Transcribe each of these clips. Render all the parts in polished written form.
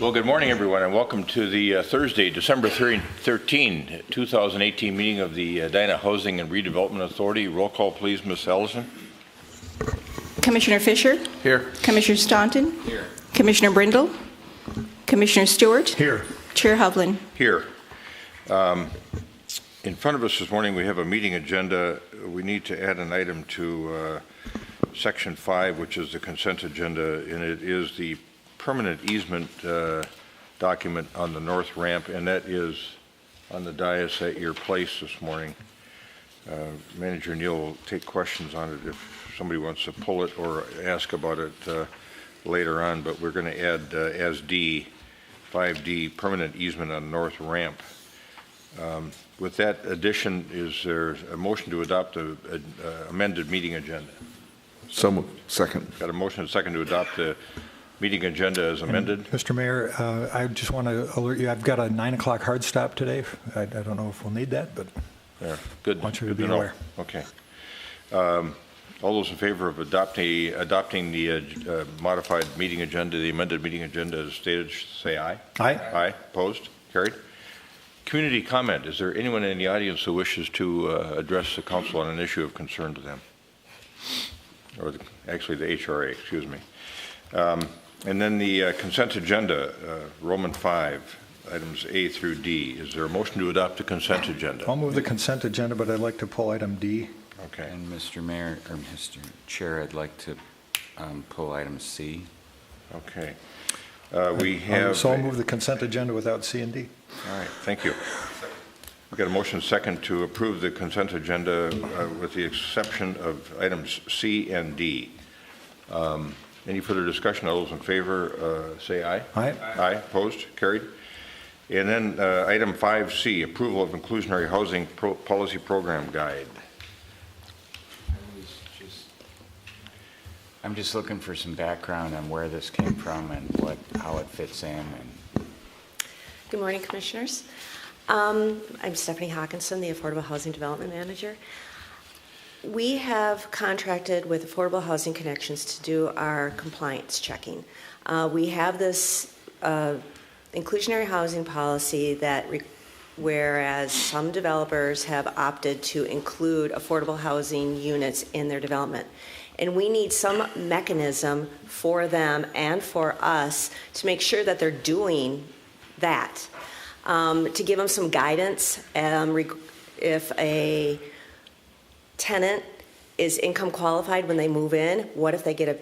Well, good morning, everyone, and welcome to the Thursday, December 13, 2018 meeting of the Edina Housing and Redevelopment Authority. Roll call, please, Ms. Ellison. Commissioner Fisher? Here. Commissioner Staunton? Here. Commissioner Brindle? Commissioner Stewart? Here. Chair Hovland? Here. In front of us this morning, we have a meeting agenda. We need to add an item to Section 5, which is the consent agenda, and it is the permanent easement document on the north ramp, and that is on the dais at your place this morning. Manager Neal will take questions on it if somebody wants to pull it or ask about it later on, but we're going to add as D, 5D, permanent easement on north ramp. With that addition, is there a motion to adopt an amended meeting agenda? So moved. Second. Got a motion and a second to adopt the meeting agenda as amended. And Mr. Mayor, I just want to alert you, I've got a 9 o'clock hard stop today. I don't know if we'll need that, but yeah, good. I want you to Good be know. aware. Okay. All those in favor of adopting the modified meeting agenda, the amended meeting agenda as stated, say aye. Aye. Aye. Opposed? Carried. Community comment. Is there anyone in the audience who wishes to address the council on an issue of concern to them? Or actually the HRA, excuse me. And then the consent agenda, Roman 5, items A through D. Is there a motion to adopt the consent agenda? I'll move the consent agenda, but I'd like to pull item D. Okay. And Mr. Mayor, or Mr. Chair, I'd like to pull item C. Okay. We have. So I'll move the consent agenda without C and D. All right. Thank you. We've got a motion second to approve the consent agenda with the exception of items C and D. Any further discussion? All those in favor say aye. Aye. Aye. Opposed? Carried. And then item 5C, approval of inclusionary housing policy program guide. I'm just looking for some background on where this came from and how it fits in. And Good morning, Commissioners. I'm Stephanie Hawkins, the Affordable Housing Development Manager. We have contracted with Affordable Housing Connections to do our compliance checking. We have this inclusionary housing policy that whereas some developers have opted to include affordable housing units in their development. And we need some mechanism for them and for us to make sure that they're doing that. To give them some guidance, if a tenant is income qualified when they move in, what if they get a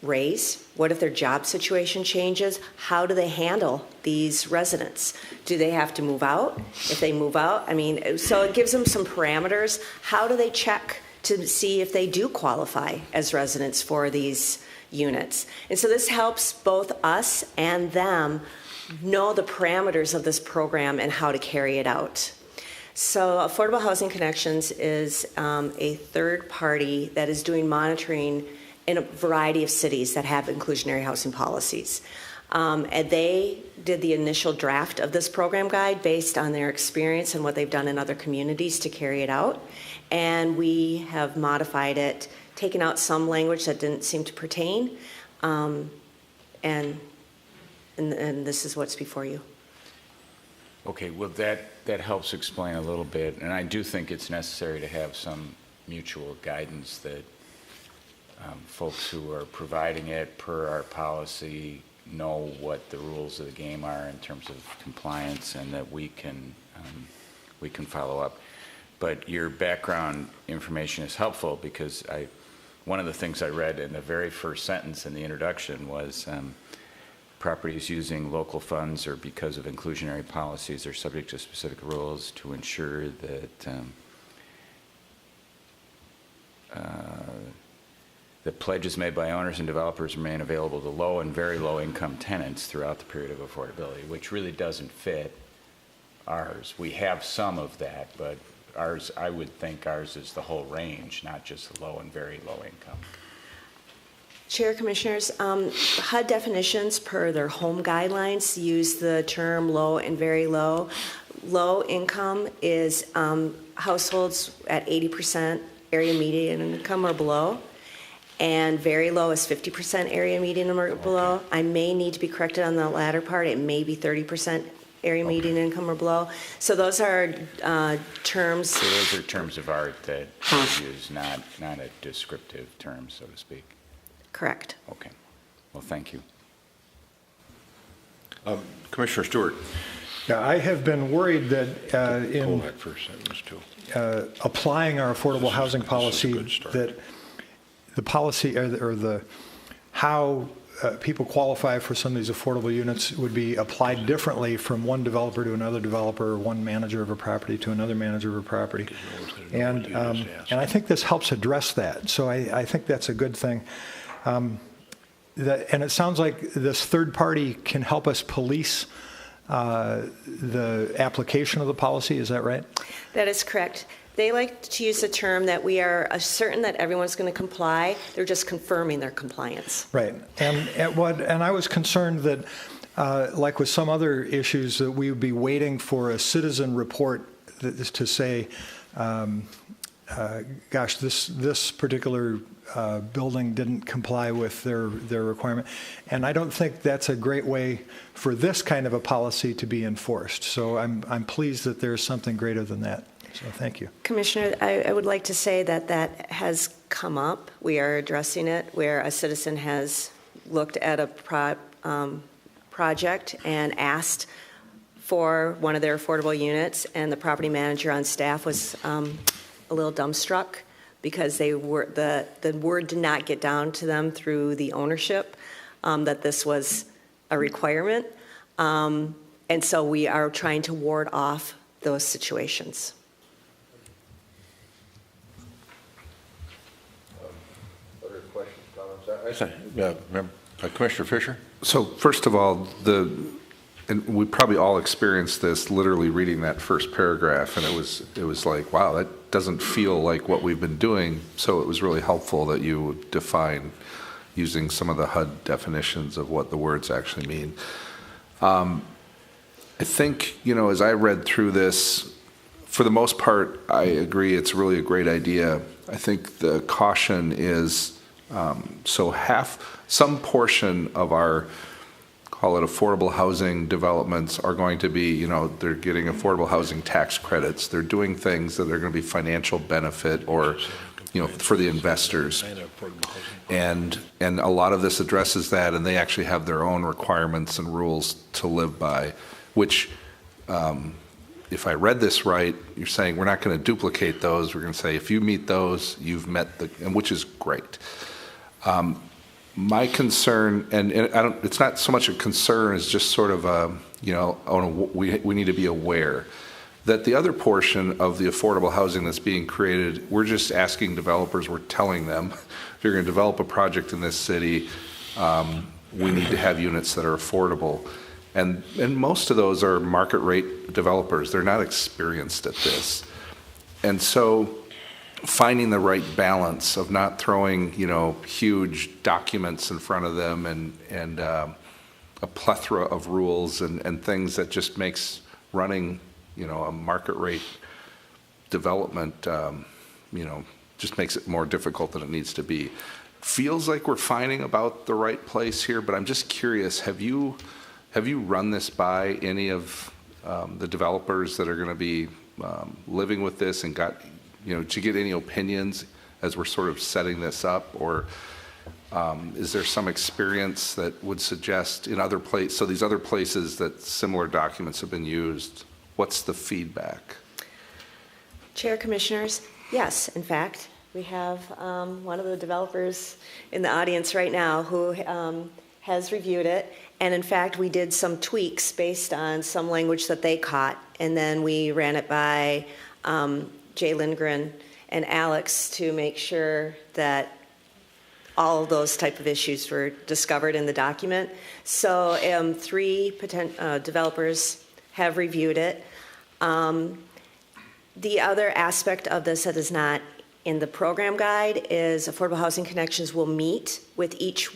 raise? What if their job situation changes? How do they handle these residents? Do they have to move out? If they move out, so it gives them some parameters. How do they check to see if they do qualify as residents for these units? And so this helps both us and them know the parameters of this program and how to carry it out. So Affordable Housing Connections is a third party that is doing monitoring in a variety of cities that have inclusionary housing policies. And they did the initial draft of this program guide based on their experience and what they've done in other communities to carry it out. And we have modified it, taken out some language that didn't seem to pertain, and this is what's before you. okay, well that helps explain a little bit, and I do think it's necessary to have some mutual guidance that folks who are providing it per our policy know what the rules of the game are in terms of compliance, and that we can follow up. But your background information is helpful because one of the things I read in the very first sentence in the introduction was properties using local funds or because of inclusionary policies are subject to specific rules to ensure that the pledges made by owners and developers remain available to low and very low income tenants throughout the period of affordability, which really doesn't fit ours. We have some of that, but ours, I would think ours is the whole range, not just the low and very low income. Chair, Commissioners, HUD definitions per their home guidelines use the term low and very low. Low income is households at 80% area median income or below. and very low is 50% area median or below. I may need to be corrected on the latter part. It may be 30% area median income or below. So those are terms. So those are terms of art that you use, not a descriptive term, so to speak. Correct. Okay. Well, thank you. Commissioner Stewart. Yeah, I have been worried that Pull in that first sentence, too. applying our affordable housing This is a policy, good start. that the policy or the how people qualify for some of these affordable units would be applied differently from one developer to another developer, or one manager of a property to another manager of a property. And I think this helps address that. So I think that's a good thing. And it sounds like this third party can help us police the application of the policy. Is that right? That is correct. They like to use the term that we are certain that everyone's going to comply. They're just confirming their compliance. Right. And I was concerned that, like with some other issues, that we would be waiting for a citizen report that is to say, gosh, this particular building didn't comply with their requirement. And I don't think that's a great way for this kind of a policy to be enforced. So I'm pleased that there's something greater than that. So thank you. Commissioner, I would like to say that has come up. We are addressing it where a citizen has looked at a project and asked for one of their affordable units, and the property manager on staff was a little dumbstruck because the word did not get down to them through the ownership that this was a requirement. And so we are trying to ward off those situations. Other questions, comments? Commissioner Fisher? So first of all, and we probably all experienced this literally reading that first paragraph, and it was like, wow, that doesn't feel like what we've been doing. So it was really helpful that you define using some of the HUD definitions of what the words actually mean. I think, as I read through this, for the most part, I agree it's really a great idea. I think the caution is, some portion of our, call it affordable housing developments, are going to be, they're getting affordable housing tax credits. They're doing things that are going to be financial benefit or, for the investors. And a lot of this addresses that, and they actually have their own requirements and rules to live by, which, if I read this right, you're saying we're not going to duplicate those. We're going to say if you meet those, you've met and which is great. My concern, and it's not so much a concern as just sort of we need to be aware that the other portion of the affordable housing that's being created, we're just asking developers, we're telling them, if you're going to develop a project in this city, we need to have units that are affordable. And most of those are market rate developers. They're not experienced at this. And so finding the right balance of not throwing, huge documents in front of them and a plethora of rules and things that just makes running, a market rate development, just makes it more difficult than it needs to be. Feels like we're finding about the right place here, but I'm just curious, have you run this by any of the developers that are going to be living with this and got, did you get any opinions as we're sort of setting this up, or is there some experience that would suggest in other places, so these other places that similar documents have been used, what's the feedback? Chair, Commissioners, yes, in fact, we have one of the developers in the audience right now who has reviewed it, and in fact, we did some tweaks based on some language that they caught, and then we ran it by Jay Lindgren and Alex to make sure that all of those type of issues were discovered in the document. So 3 developers have reviewed it. The other aspect of this that is not in the program guide is Affordable Housing Connections will meet with each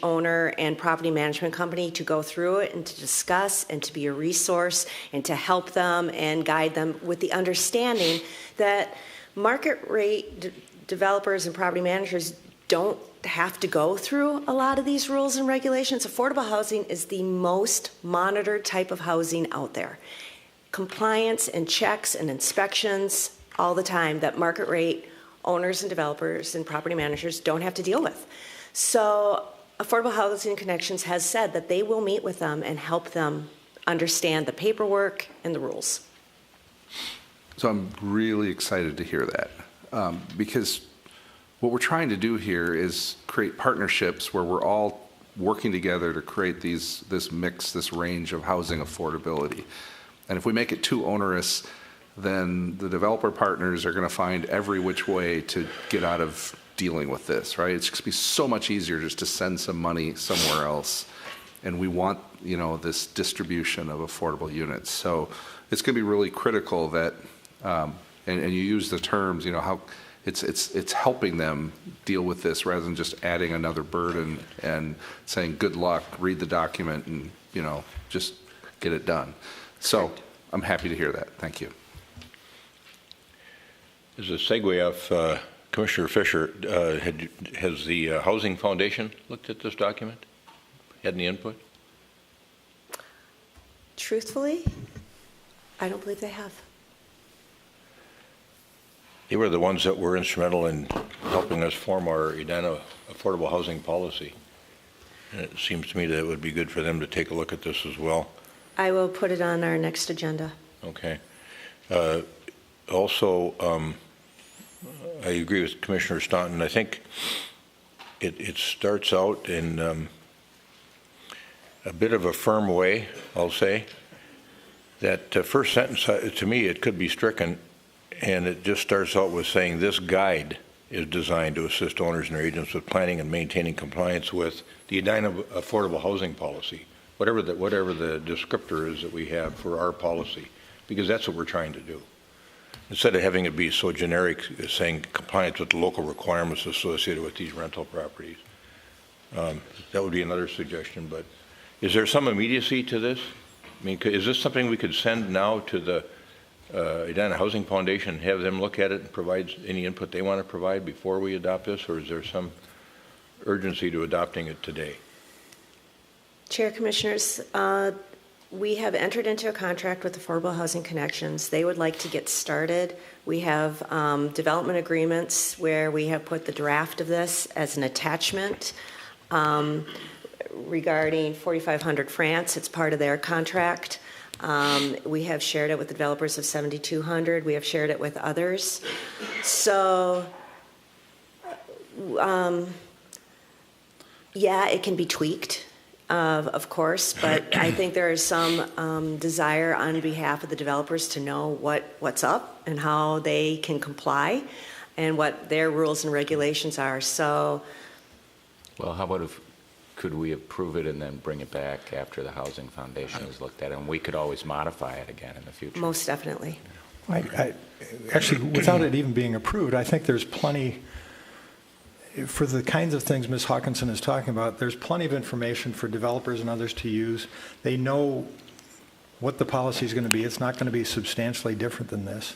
owner and property management company to go through it and to discuss and to be a resource and to help them and guide them with the understanding that market rate developers and property managers don't have to go through a lot of these rules and regulations. Affordable housing is the most monitored type of housing out there. Compliance and checks and inspections all the time that market rate owners and developers and property managers don't have to deal with. So Affordable Housing Connections has said that they will meet with them and help them understand the paperwork and the rules. So I'm really excited to hear that, because what we're trying to do here is create partnerships where we're all working together to create this mix, this range of housing affordability. And if we make it too onerous, then the developer partners are going to find every which way to get out of dealing with this, right? It's going to be so much easier just to send some money somewhere else. And we want, this distribution of affordable units. So it's going to be really critical that, and you use the terms, how it's helping them deal with this rather than just adding another burden and saying, good luck, read the document, and, just get it done. So I'm happy to hear that. Thank you. As a segue off Commissioner Fisher, has the Housing Foundation looked at this document? Had any input? Truthfully, I don't believe they have. They were the ones that were instrumental in helping us form our Edina affordable housing policy. And it seems to me that it would be good for them to take a look at this as well. I will put it on our next agenda. Okay. Also, I agree with Commissioner Staunton. I think it starts out in a bit of a firm way, I'll say. That first sentence, to me, it could be stricken, and it just starts out with saying this guide is designed to assist owners and their agents with planning and maintaining compliance with the Edina affordable housing policy, whatever the descriptor is that we have for our policy, because that's what we're trying to do. Instead of having it be so generic as saying compliance with the local requirements associated with these rental properties. That would be another suggestion, but is there some immediacy to this? I mean, is this something we could send now to the Edina Housing Foundation and have them look at it and provide any input they want to provide before we adopt this, or is there some urgency to adopting it today? Chair, Commissioners, we have entered into a contract with Affordable Housing Connections. They would like to get started. We have development agreements where we have put the draft of this as an attachment. Regarding 4500 France, it's part of their contract. We have shared it with the developers of 7200. We have shared it with others. So, yeah, it can be tweaked, of course, but I think there is some desire on behalf of the developers to know what's up and how they can comply and what their rules and regulations are. So, Well, how about could we approve it and then bring it back after the Housing Foundation has looked at it? And we could always modify it again in the future. most definitely. Actually, without it even being approved, I think there's plenty, for the kinds of things Ms. Hawkinson is talking about, there's plenty of information for developers and others to use. They know what the policy is going to be. It's not going to be substantially different than this.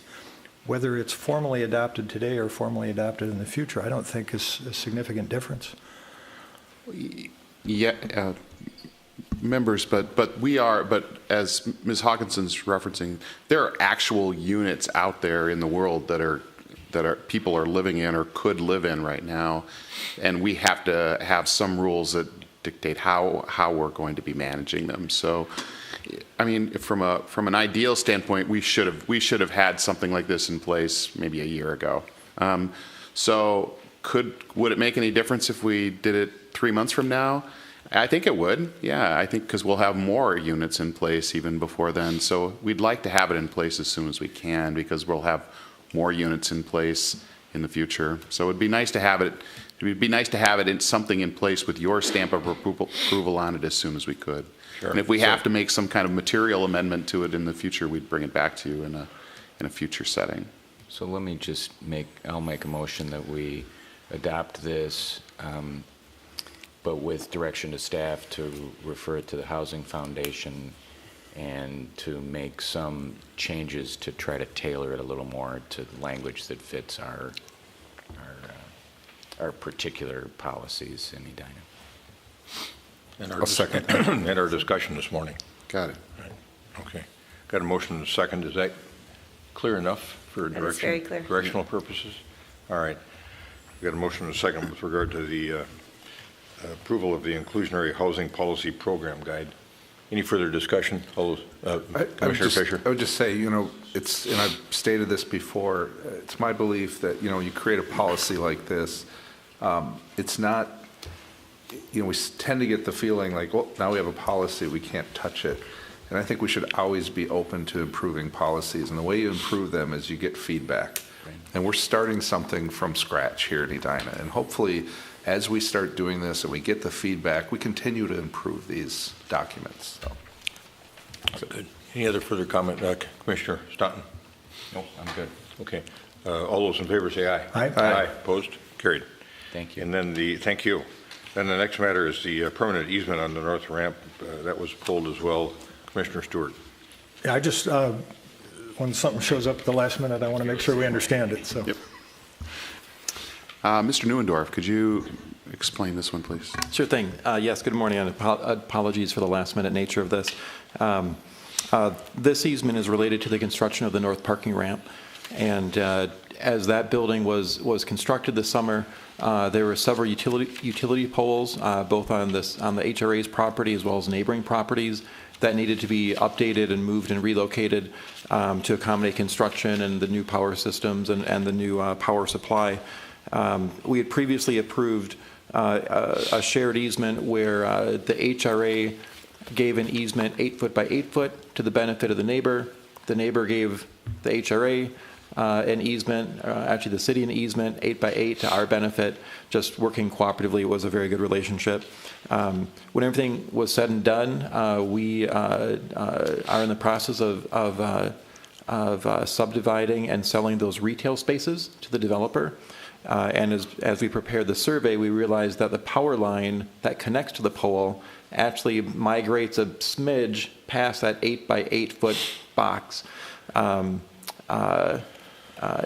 Whether it's formally adopted today or formally adopted in the future, I don't think is a significant difference. Yeah, members, but as Ms. Hawkinson's referencing, there are actual units out there in the world that are people are living in or could live in right now, and we have to have some rules that dictate how we're going to be managing them. So, I mean, from an ideal standpoint, we should have had something like this in place maybe a year ago. So, would it make any difference if we did it 3 months from now? I think it would. Yeah, I think because we'll have more units in place even before then. So we'd like to have it in place as soon as we can because we'll have more units in place in the future. So it'd be nice to have it. It would be nice to have it in something in place with your stamp of approval on it as soon as we could. Sure. And if we have to make some kind of material amendment to it in the future, we'd bring it back to you in a future setting. So let me just I'll make a motion that we adopt this, but with direction to staff to refer it to the Housing Foundation and to make some changes to try to tailor it a little more to the language that fits our our particular policies in Edina. And I'll second. And our discussion this morning. Got it. Okay. Got a motion and a second. Is that clear enough for That is very clear. directional purposes? All right. We got a motion and a second with regard to the approval of the Inclusionary Housing Policy Program Guide. Any further discussion? Commissioner Fisher? I would just say, and I've stated this before, it's my belief that, you create a policy like this, it's not, we tend to get the feeling like, well, now we have a policy, we can't touch it. And I think we should always be open to improving policies. And the way you improve them is you get feedback. Right. And we're starting something from scratch here in Edina. And hopefully, as we start doing this and we get the feedback, we continue to improve these documents. So. Good. Any other further comment? Commissioner Staunton? No, I'm good. Okay. All those in favor say aye. Aye. Aye. Opposed? Carried. Thank you. And then thank you. Then the next matter is the permanent easement on the north ramp. That was pulled as well. Commissioner Stewart. Yeah, I just, when something shows up at the last minute, I want to make sure we understand it, so. Yep. Mr. Neuendorf, could you explain this one, please? Sure thing. Yes, good morning, and apologies for the last-minute nature of this. This easement is related to the construction of the north parking ramp, and as that building was constructed this summer, there were several utility poles, both on the HRA's property as well as neighboring properties, that needed to be updated and moved and relocated to accommodate construction and the new power systems and the new power supply. We had previously approved a shared easement where the HRA gave an easement 8 foot by 8 foot to the benefit of the neighbor. The neighbor gave the HRA an easement, actually the city an easement 8 by 8 to our benefit. Just working cooperatively was a very good relationship. When everything was said and done, we are in the process of subdividing and selling those retail spaces to the developer. And as we prepared the survey, we realized that the power line that connects to the pole actually migrates a smidge past that 8 by 8 foot box.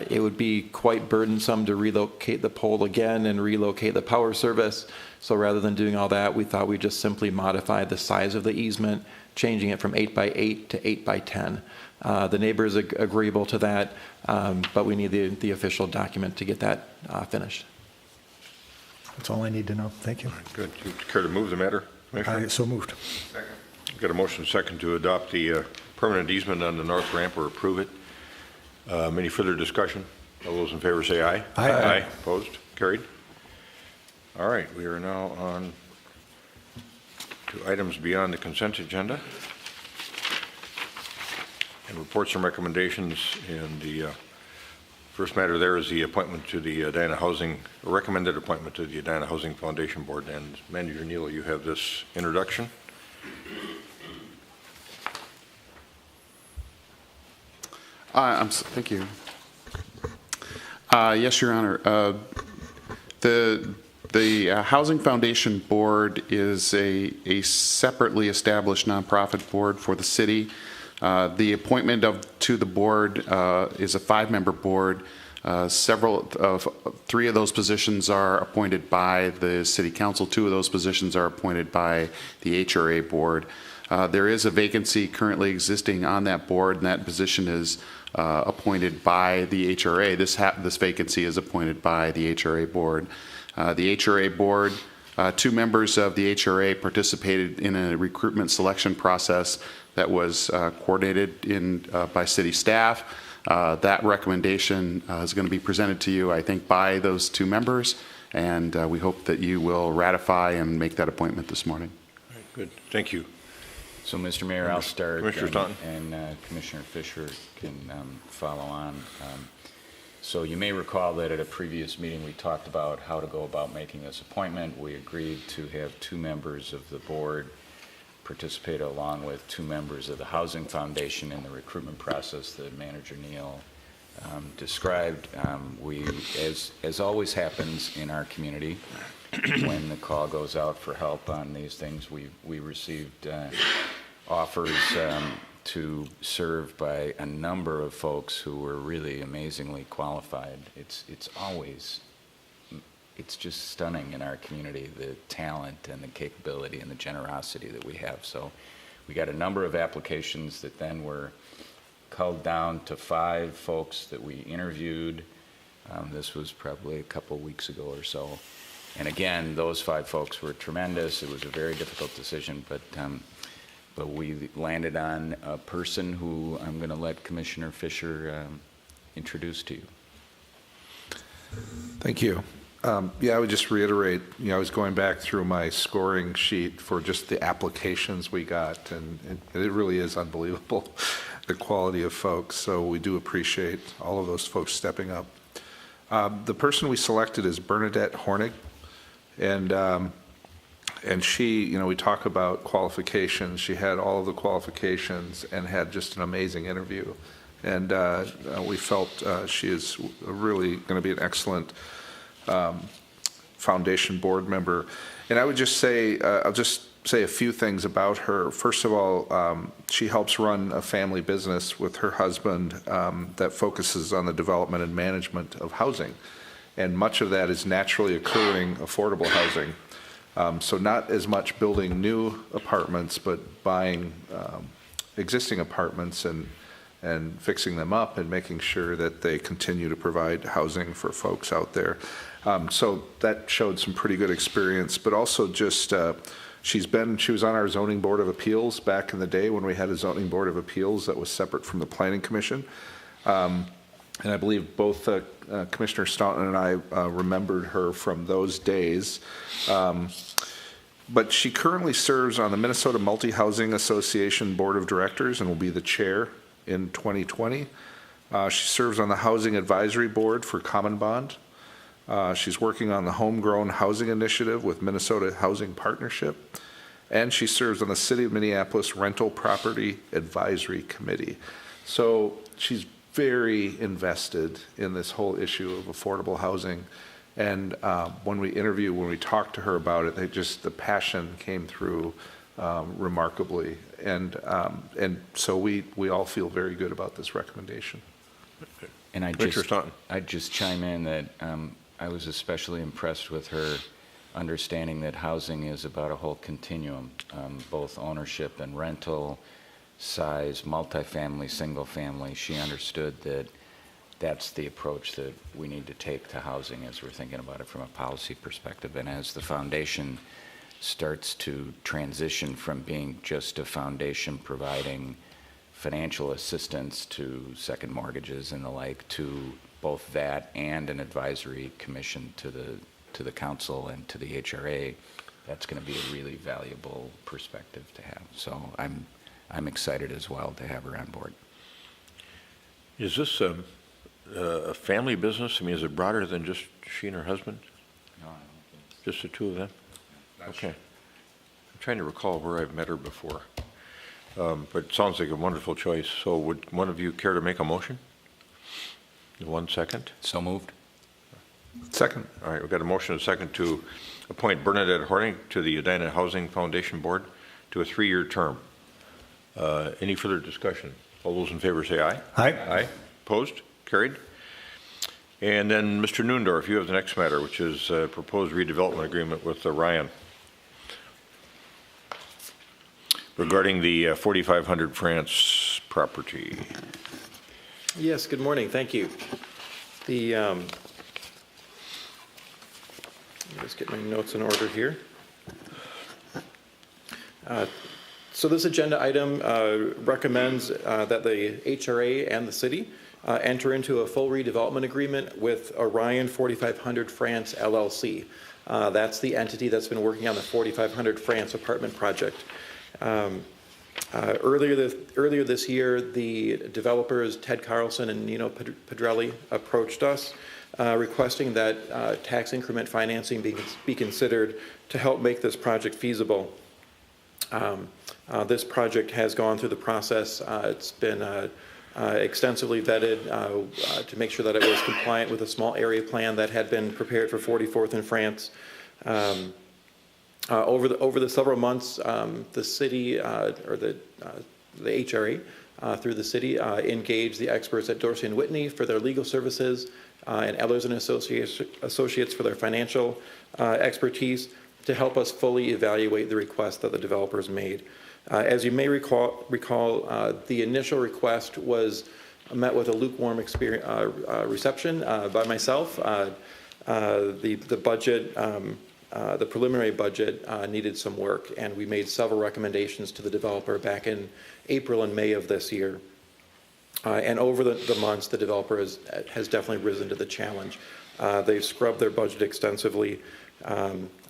It would be quite burdensome to relocate the pole again and relocate the power service. So rather than doing all that, we thought we'd just simply modify the size of the easement, changing it from 8 by 8 to 8 by 10. The neighbor is agreeable to that, but we need the official document to get that finished. That's all I need to know. Thank you. Good. Do you care to move the matter, Commissioner? So moved. We've got a motion second to adopt the permanent easement on the north ramp or approve it. Any further discussion? All those in favor say aye. Aye. Aye. Opposed? Carried. All right. We are now on to items beyond the consent agenda. And reports and recommendations. And the first matter there is the appointment to the Edina Housing, a recommended appointment to the Edina Housing Foundation Board. And Manager Neal, you have this introduction. Thank you. Yes, Your Honor. The Housing Foundation Board is a separately established nonprofit board for the city. The appointment to the board is a 5-member board. Three of those positions are appointed by the City Council. 2 of those positions are appointed by the HRA board. There is a vacancy currently existing on that board, and that position is appointed by the HRA. This vacancy is appointed by the HRA board. The HRA board, 2 members of the HRA participated in a recruitment selection process that was coordinated by city staff. That recommendation is going to be presented to you, I think, by those 2 members, and we hope that you will ratify and make that appointment this morning. All right, good. Thank you. So, Mr. Mayor, I'll start, Commissioner Staunton. and Commissioner Fisher can follow on. So you may recall that at a previous meeting we talked about how to go about making this appointment. We agreed to have 2 members of the board participate along with 2 members of the Housing Foundation in the recruitment process that Manager Neal described. We, as always happens in our community, when the call goes out for help on these things, we received offers to serve by a number of folks who were really amazingly qualified. It's always it's just stunning in our community, the talent and the capability and the generosity that we have. So we got a number of applications that then were culled down to 5 folks that we interviewed. This was probably a couple weeks ago or so. And again, those 5 folks were tremendous. It was a very difficult decision, but we landed on a person who I'm going to let Commissioner Fisher introduce to you. Thank you. Yeah, I would just reiterate, I was going back through my scoring sheet for just the applications we got, and it really is unbelievable, the quality of folks. So we do appreciate all of those folks stepping up. The person we selected is Bernadette Hornig, and she, we talk about qualifications. She had all of the qualifications and had just an amazing interview. And we felt she is really going to be an excellent foundation board member. And I would just say, I'll just say a few things about her. First of all, she helps run a family business with her husband that focuses on the development and management of housing. And much of that is naturally occurring affordable housing. So not as much building new apartments, but buying existing apartments and fixing them up and making sure that they continue to provide housing for folks out there. So that showed some pretty good experience, but also just she was on our zoning board of appeals back in the day when we had a zoning board of appeals that was separate from the planning commission. And I believe both Commissioner Staunton and I remembered her from those days. But she currently serves on the Minnesota Multi-Housing Association Board of Directors and will be the chair in 2020. She serves on the Housing Advisory Board for Common Bond. She's working on the Homegrown Housing Initiative with Minnesota Housing Partnership. And she serves on the City of Minneapolis Rental Property Advisory Committee. So she's very invested in this whole issue of affordable housing. And when we talked to her about it, the passion came through remarkably. And so we all feel very good about this recommendation. And I'd just chime in that I was especially impressed with her understanding that housing is about a whole continuum, both ownership and rental, size, multifamily, single family. She understood that that's the approach that we need to take to housing as we're thinking about it from a policy perspective. And as the foundation starts to transition from being just a foundation providing financial assistance to second mortgages and the like, to both that and an advisory commission to the council and to the HRA, that's going to be a really valuable perspective to have. So I'm excited as well to have her on board. Is this a family business? I mean, is it broader than just she and her husband? No, I don't think Just the two of them? Okay. I'm trying to recall where I've met her before. But it sounds like a wonderful choice. So would one of you care to make a motion? 1 second. so moved. Second. All right, we've got a motion and a second to appoint Bernadette Hornig to the Edina Housing Foundation Board to a 3-year term. Any further discussion? All those in favor say aye. Aye. Aye. Opposed? Carried. And then Mr. Noondorf, you have the next matter, which is a proposed redevelopment agreement with Orion regarding the 4500 France property. Yes, good morning. Thank you. Let me just get my notes in order here. So this agenda item recommends that the HRA and the city enter into a full redevelopment agreement with Orion 4500 France LLC. That's the entity that's been working on the 4500 France apartment project. Earlier this year, the developers Ted Carlson and Nino Pedrelli approached us requesting that tax increment financing be considered to help make this project feasible. This project has gone through the process. It's been extensively vetted to make sure that it was compliant with a small area plan that had been prepared for 44th in France. Over the several months, the city or the HRA through the city engaged the experts at Dorsey & Whitney for their legal services. and Ehlers Associates for their financial expertise to help us fully evaluate the request that the developers made. As you may recall, the initial request was met with a lukewarm reception by myself. The budget, the preliminary budget needed some work, and we made several recommendations to the developer back in April and May of this year. And over the months, the developer has definitely risen to the challenge. They've scrubbed their budget extensively,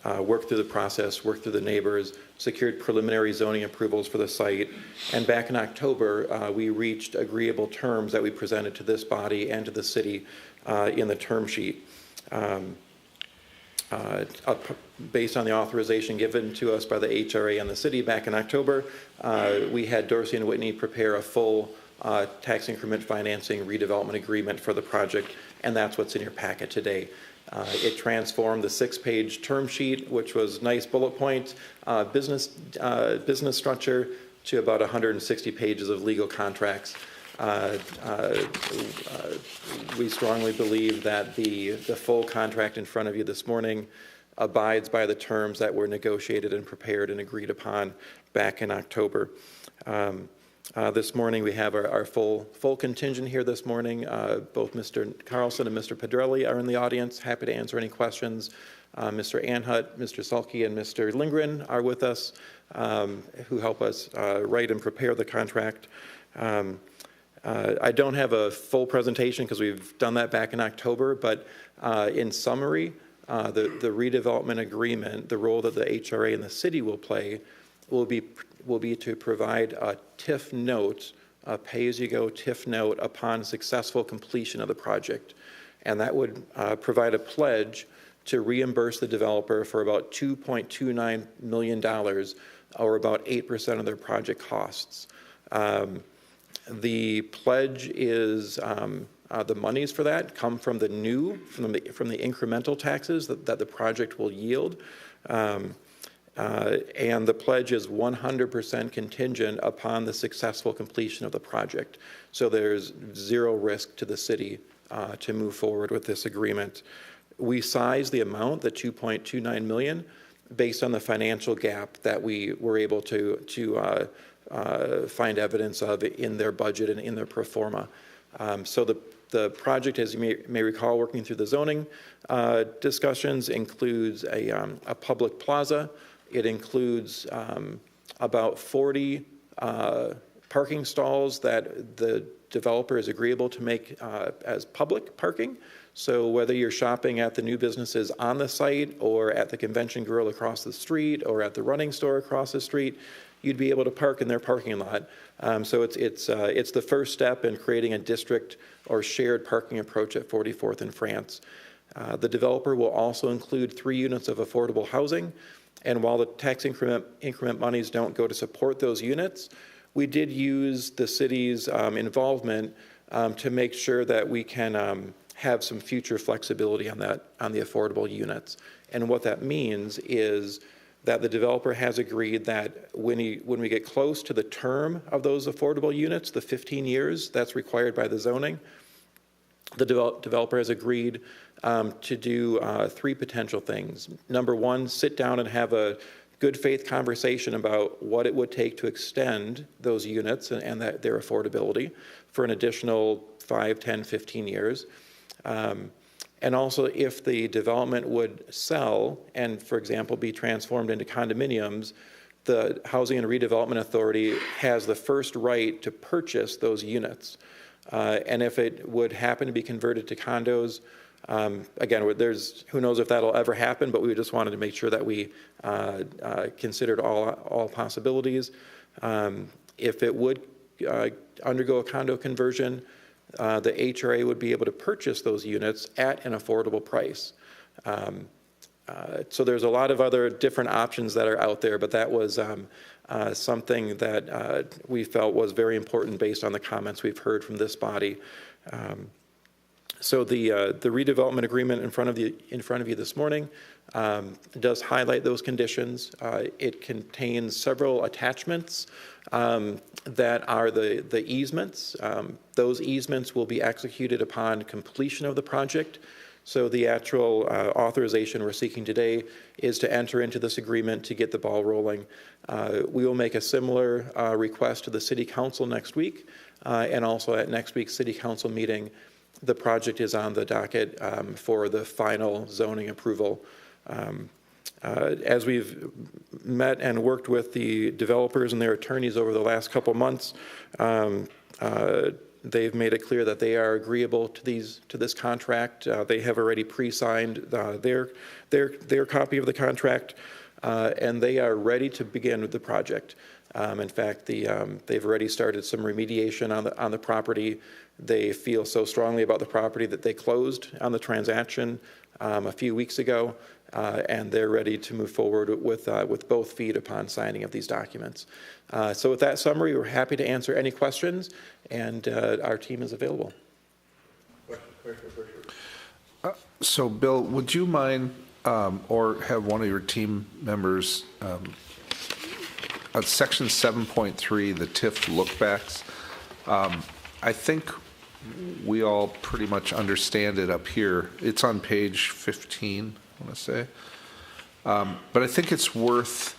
worked through the process, worked through the neighbors, secured preliminary zoning approvals for the site, and back in October, we reached agreeable terms that we presented to this body and to the city in the term sheet. Based on the authorization given to us by the HRA and the city back in October, we had Dorsey and Whitney prepare a full tax increment financing redevelopment agreement for the project, and that's what's in your packet today. It transformed the 6-page term sheet, which was nice bullet point business structure, to about 160 pages of legal contracts. We strongly believe that the full contract in front of you this morning abides by the terms that were negotiated and prepared and agreed upon back in October. This morning we have our full contingent here this morning. Both Mr. Carlson and Mr. Pedrelli are in the audience, happy to answer any questions. Mr. Anhut, Mr. Sulky, and Mr. Lindgren are with us, who help us write and prepare the contract. I don't have a full presentation because we've done that back in October, but in summary, the redevelopment agreement, the role that the HRA and the city will play will be to provide a TIF note, a pay-as-you-go TIF note upon successful completion of the project. And that would provide a pledge to reimburse the developer for about $2.29 million, or about 8% of their project costs. The pledge is, the monies for that come from the incremental taxes that the project will yield. And the pledge is 100% contingent upon the successful completion of the project. So there's zero risk to the city to move forward with this agreement. We size the amount, the $2.29 million, based on the financial gap that we were able to find evidence of in their budget and in their pro forma. So the project, as you may recall, working through the zoning discussions, includes a public plaza. It includes about 40 parking stalls that the developer is agreeable to make as public parking. So whether you're shopping at the new businesses on the site, or at the Convention Grill across the street, or at the running store across the street, you'd be able to park in their parking lot. So it's the first step in creating a district or shared parking approach at 44th and France. The developer will also include 3 units of affordable housing. And while the tax increment monies don't go to support those units, we did use the city's involvement to make sure that we can have some future flexibility on the affordable units. And what that means is that the developer has agreed that when we get close to the term of those affordable units, the 15 years that's required by the zoning, the developer has agreed to do 3 potential things. Number 1, sit down and have a good faith conversation about what it would take to extend those units and their affordability for an additional 5, 10, 15 years. And also, if the development would sell and, for example, be transformed into condominiums, the Housing and Redevelopment Authority has the first right to purchase those units. And if it would happen to be converted to condos, again, who knows if that'll ever happen, but we just wanted to make sure that we considered all possibilities. If it would undergo a condo conversion, the HRA would be able to purchase those units at an affordable price. So there's a lot of other different options that are out there, but that was something that we felt was very important based on the comments we've heard from this body. So the redevelopment agreement in front of you this morning does highlight those conditions. It contains several attachments that are the easements. Those easements will be executed upon completion of the project. So the actual authorization we're seeking today is to enter into this agreement to get the ball rolling. We will make a similar request to the City Council next week, and also at next week's City Council meeting, the project is on the docket for the final zoning approval. As we've met and worked with the developers and their attorneys over the last couple months, they've made it clear that they are agreeable to this contract. They have already pre-signed their copy of the contract, and they are ready to begin with the project. In fact, they've already started some remediation on the property. They feel so strongly about the property that they closed on the transaction a few weeks ago, and they're ready to move forward with both feet upon signing of these documents. So with that summary, we're happy to answer any questions, and our team is available. So, Bill, would you mind, or have one of your team members, Section 7.3, the TIF lookbacks, I think we all pretty much understand it up here. It's on page 15, I want to say. But I think it's worth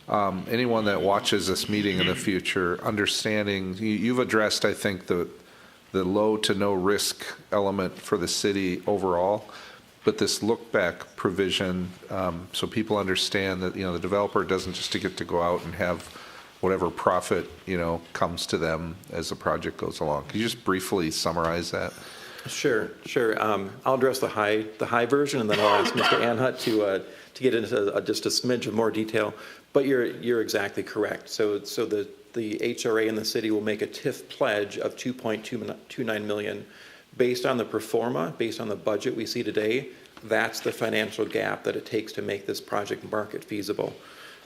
anyone that watches this meeting in the future understanding. You've addressed, I think, the low to no risk element for the city overall, but this look back provision, so people understand that the developer doesn't just get to go out and have whatever profit comes to them as the project goes along. Could you just briefly summarize that? Sure. I'll address the high version, and then I'll ask Mr. Anhut to get into just a smidge of more detail. But you're exactly correct. So the HRA and the city will make a TIF pledge of $2.29 million based on the pro forma, based on the budget we see today. That's the financial gap that it takes to make this project market feasible.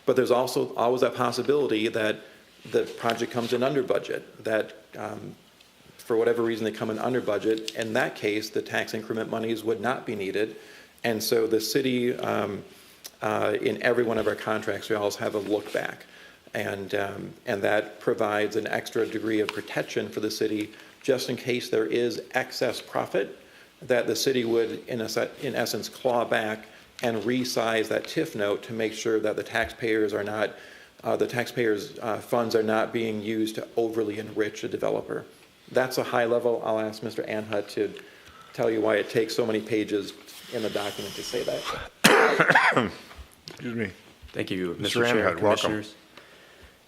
But there's also always that possibility that the project comes in under budget, that for whatever reason they come in under budget. In that case, the tax increment monies would not be needed. And so the city, in every one of our contracts, we always have a look back. And that provides an extra degree of protection for the city just in case there is excess profit that the city would, in essence, claw back and resize that TIF note to make sure that the taxpayers' funds are not being used to overly enrich a developer. That's a high level. I'll ask Mr. Anhut to tell you why it takes so many pages in the document to say that. Excuse me. Thank you, Mr. Mr. Chair, Anhut, Commissioners.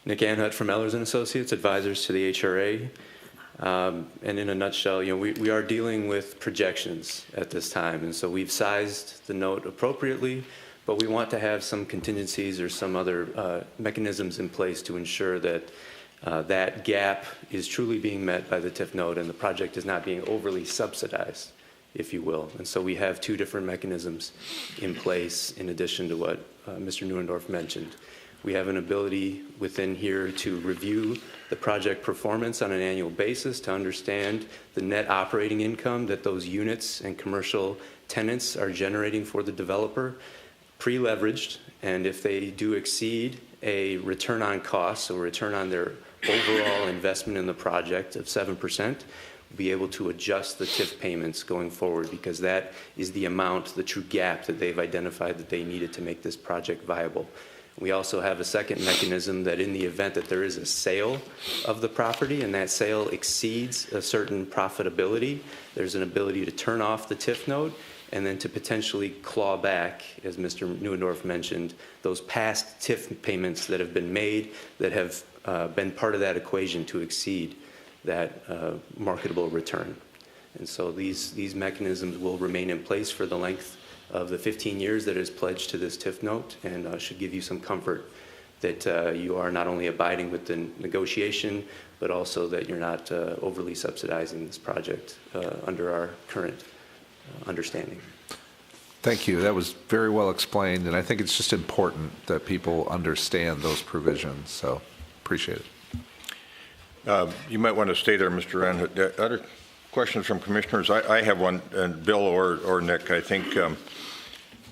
Nick Anhut from Ehlers Associates, advisors to the HRA. And in a nutshell, we are dealing with projections at this time, and so we've sized the note appropriately, but we want to have some contingencies or some other mechanisms in place to ensure that that gap is truly being met by the TIF note and the project is not being overly subsidized, if you will. And so we have two different mechanisms in place in addition to what Mr. Neuendorf mentioned. We have an ability within here to review the project performance on an annual basis to understand the net operating income that those units and commercial tenants are generating for the developer, pre-leveraged, and if they do exceed a return on cost, so return on their overall investment in the project of 7%, we'll be able to adjust the TIF payments going forward because that is the amount, the true gap that they've identified that they needed to make this project viable. We also have a second mechanism that in the event that there is a sale of the property and that sale exceeds a certain profitability, there's an ability to turn off the TIF note and then to potentially claw back, as Mr. Neuendorf mentioned, those past TIF payments that have been made that have been part of that equation to exceed that marketable return. And so these mechanisms will remain in place for the length of the 15 years that is pledged to this TIF note, and should give you some comfort that you are not only abiding with the negotiation, but also that you're not overly subsidizing this project under our current understanding. Thank you. That was very well explained, and I think it's just important that people understand those provisions, so appreciate it. You might want to stay there, Mr. Anhut. questions from commissioners. I have one, and Bill or Nick, I think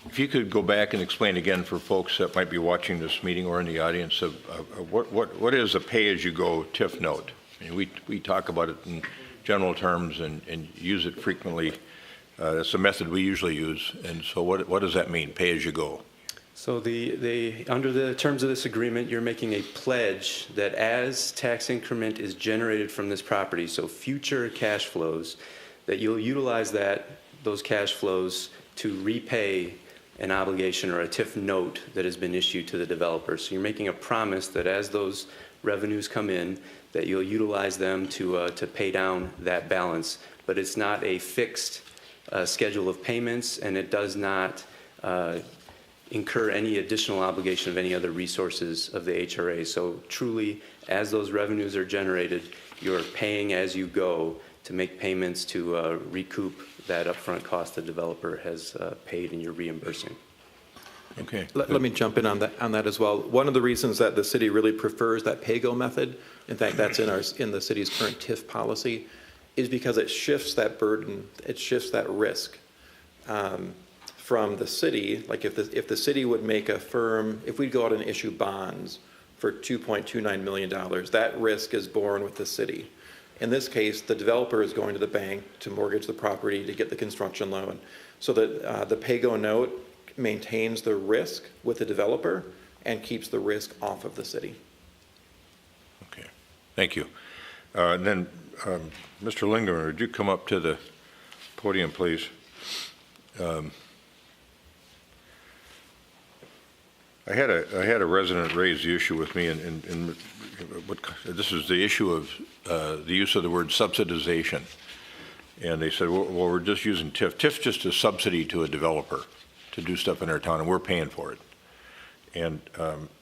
if you could go back and explain again for folks that might be watching this meeting or in the audience of what is a pay-as-you-go TIF note? I mean, we talk about it in general terms and use it frequently. That's the method we usually use. And so what does that mean, pay-as-you-go? So under the terms of this agreement, you're making a pledge that as tax increment is generated from this property, so future cash flows, that you'll utilize those cash flows to repay an obligation or a TIF note that has been issued to the developer. So you're making a promise that as those revenues come in, that you'll utilize them to pay down that balance. But it's not a fixed schedule of payments, and it does not incur any additional obligation of any other resources of the HRA. So truly, as those revenues are generated, you're paying as you go to make payments to recoup that upfront cost the developer has paid, and you're reimbursing. Okay. Let me jump in on that as well. One of the reasons that the city really prefers that pay-go method, in fact, that's in the city's current TIF policy, is because it shifts that burden, it shifts that risk from the city. Like if the city would make if we'd go out and issue bonds for $2.29 million, that risk is borne with the city. In this case, the developer is going to the bank to mortgage the property to get the construction loan. So that the pay-go note maintains the risk with the developer and keeps the risk off of the city. Okay, thank you. And then, Mr. Lindgren, would you come up to the podium, please? I had a resident raise the issue with me, and this is the issue of the use of the word subsidization. And they said, well, we're just using TIF. TIF's just a subsidy to a developer to do stuff in our town, and we're paying for it. And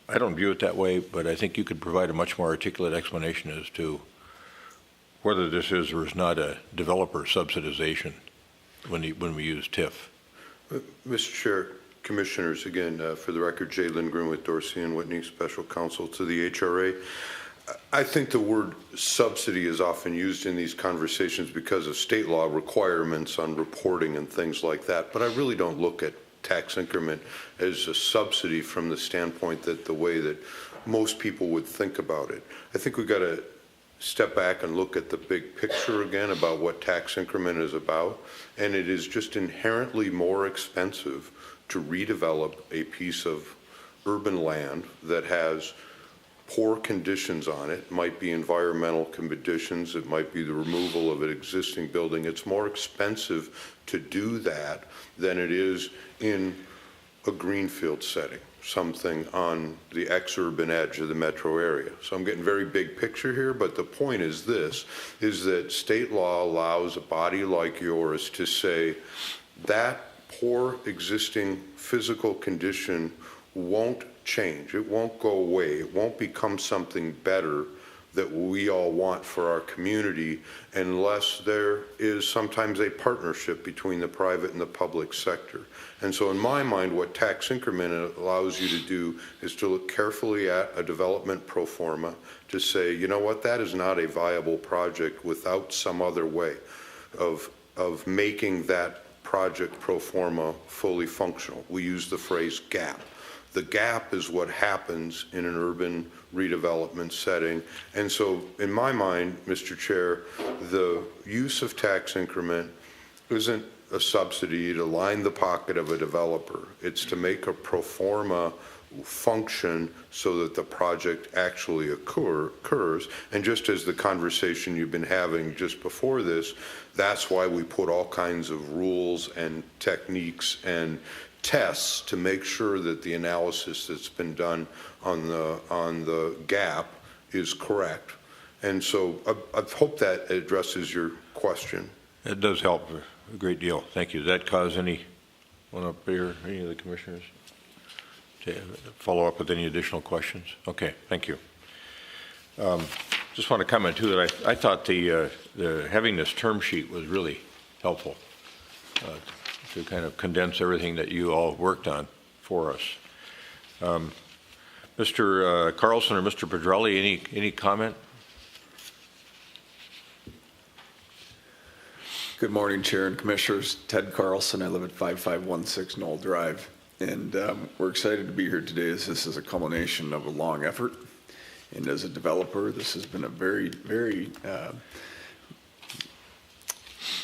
I don't view it that way, but I think you could provide a much more articulate explanation as to whether this is or is not a developer subsidization when we use TIF. Mr. Chair, Commissioners, again, for the record, Jay Lindgren with Dorsey and Whitney, Special Counsel to the HRA. I think the word subsidy is often used in these conversations because of state law requirements on reporting and things like that, but I really don't look at tax increment as a subsidy from the standpoint that the way that most people would think about it. I think we've got to step back and look at the big picture again about what tax increment is about, and it is just inherently more expensive to redevelop a piece of urban land that has poor conditions on it. It might be environmental conditions, it might be the removal of an existing building. It's more expensive to do that than it is in a greenfield setting, something on the exurban edge of the metro area. So I'm getting very big picture here, but the point is this, is that state law allows a body like yours to say that poor existing physical condition won't change. It won't go away. It won't become something better that we all want for our community unless there is sometimes a partnership between the private and the public sector. And so in my mind, what tax increment allows you to do is to look carefully at a development pro forma to say, you know what, that is not a viable project without some other way of making that project pro forma fully functional. We use the phrase gap. The gap is what happens in an urban redevelopment setting. And so in my mind, Mr. Chair, the use of tax increment isn't a subsidy to line the pocket of a developer. It's to make a pro forma function so that the project actually occurs. And just as the conversation you've been having just before this, that's why we put all kinds of rules and techniques and tests to make sure that the analysis that's been done on the gap is correct. And so I hope that addresses your question. It does help a great deal. Thank you. Does that cause anyone up here, any of the commissioners, to follow up with any additional questions? Okay, thank you. Just want to comment too that I thought the having this term sheet was really helpful to kind of condense everything that you all worked on for us. Mr. Carlson or Mr. Pedrelli, any comment? Good morning, Chair and Commissioners. Ted Carlson. I live at 5516 Knoll Drive. And we're excited to be here today as this is a culmination of a long effort. And as a developer, this has been a very, very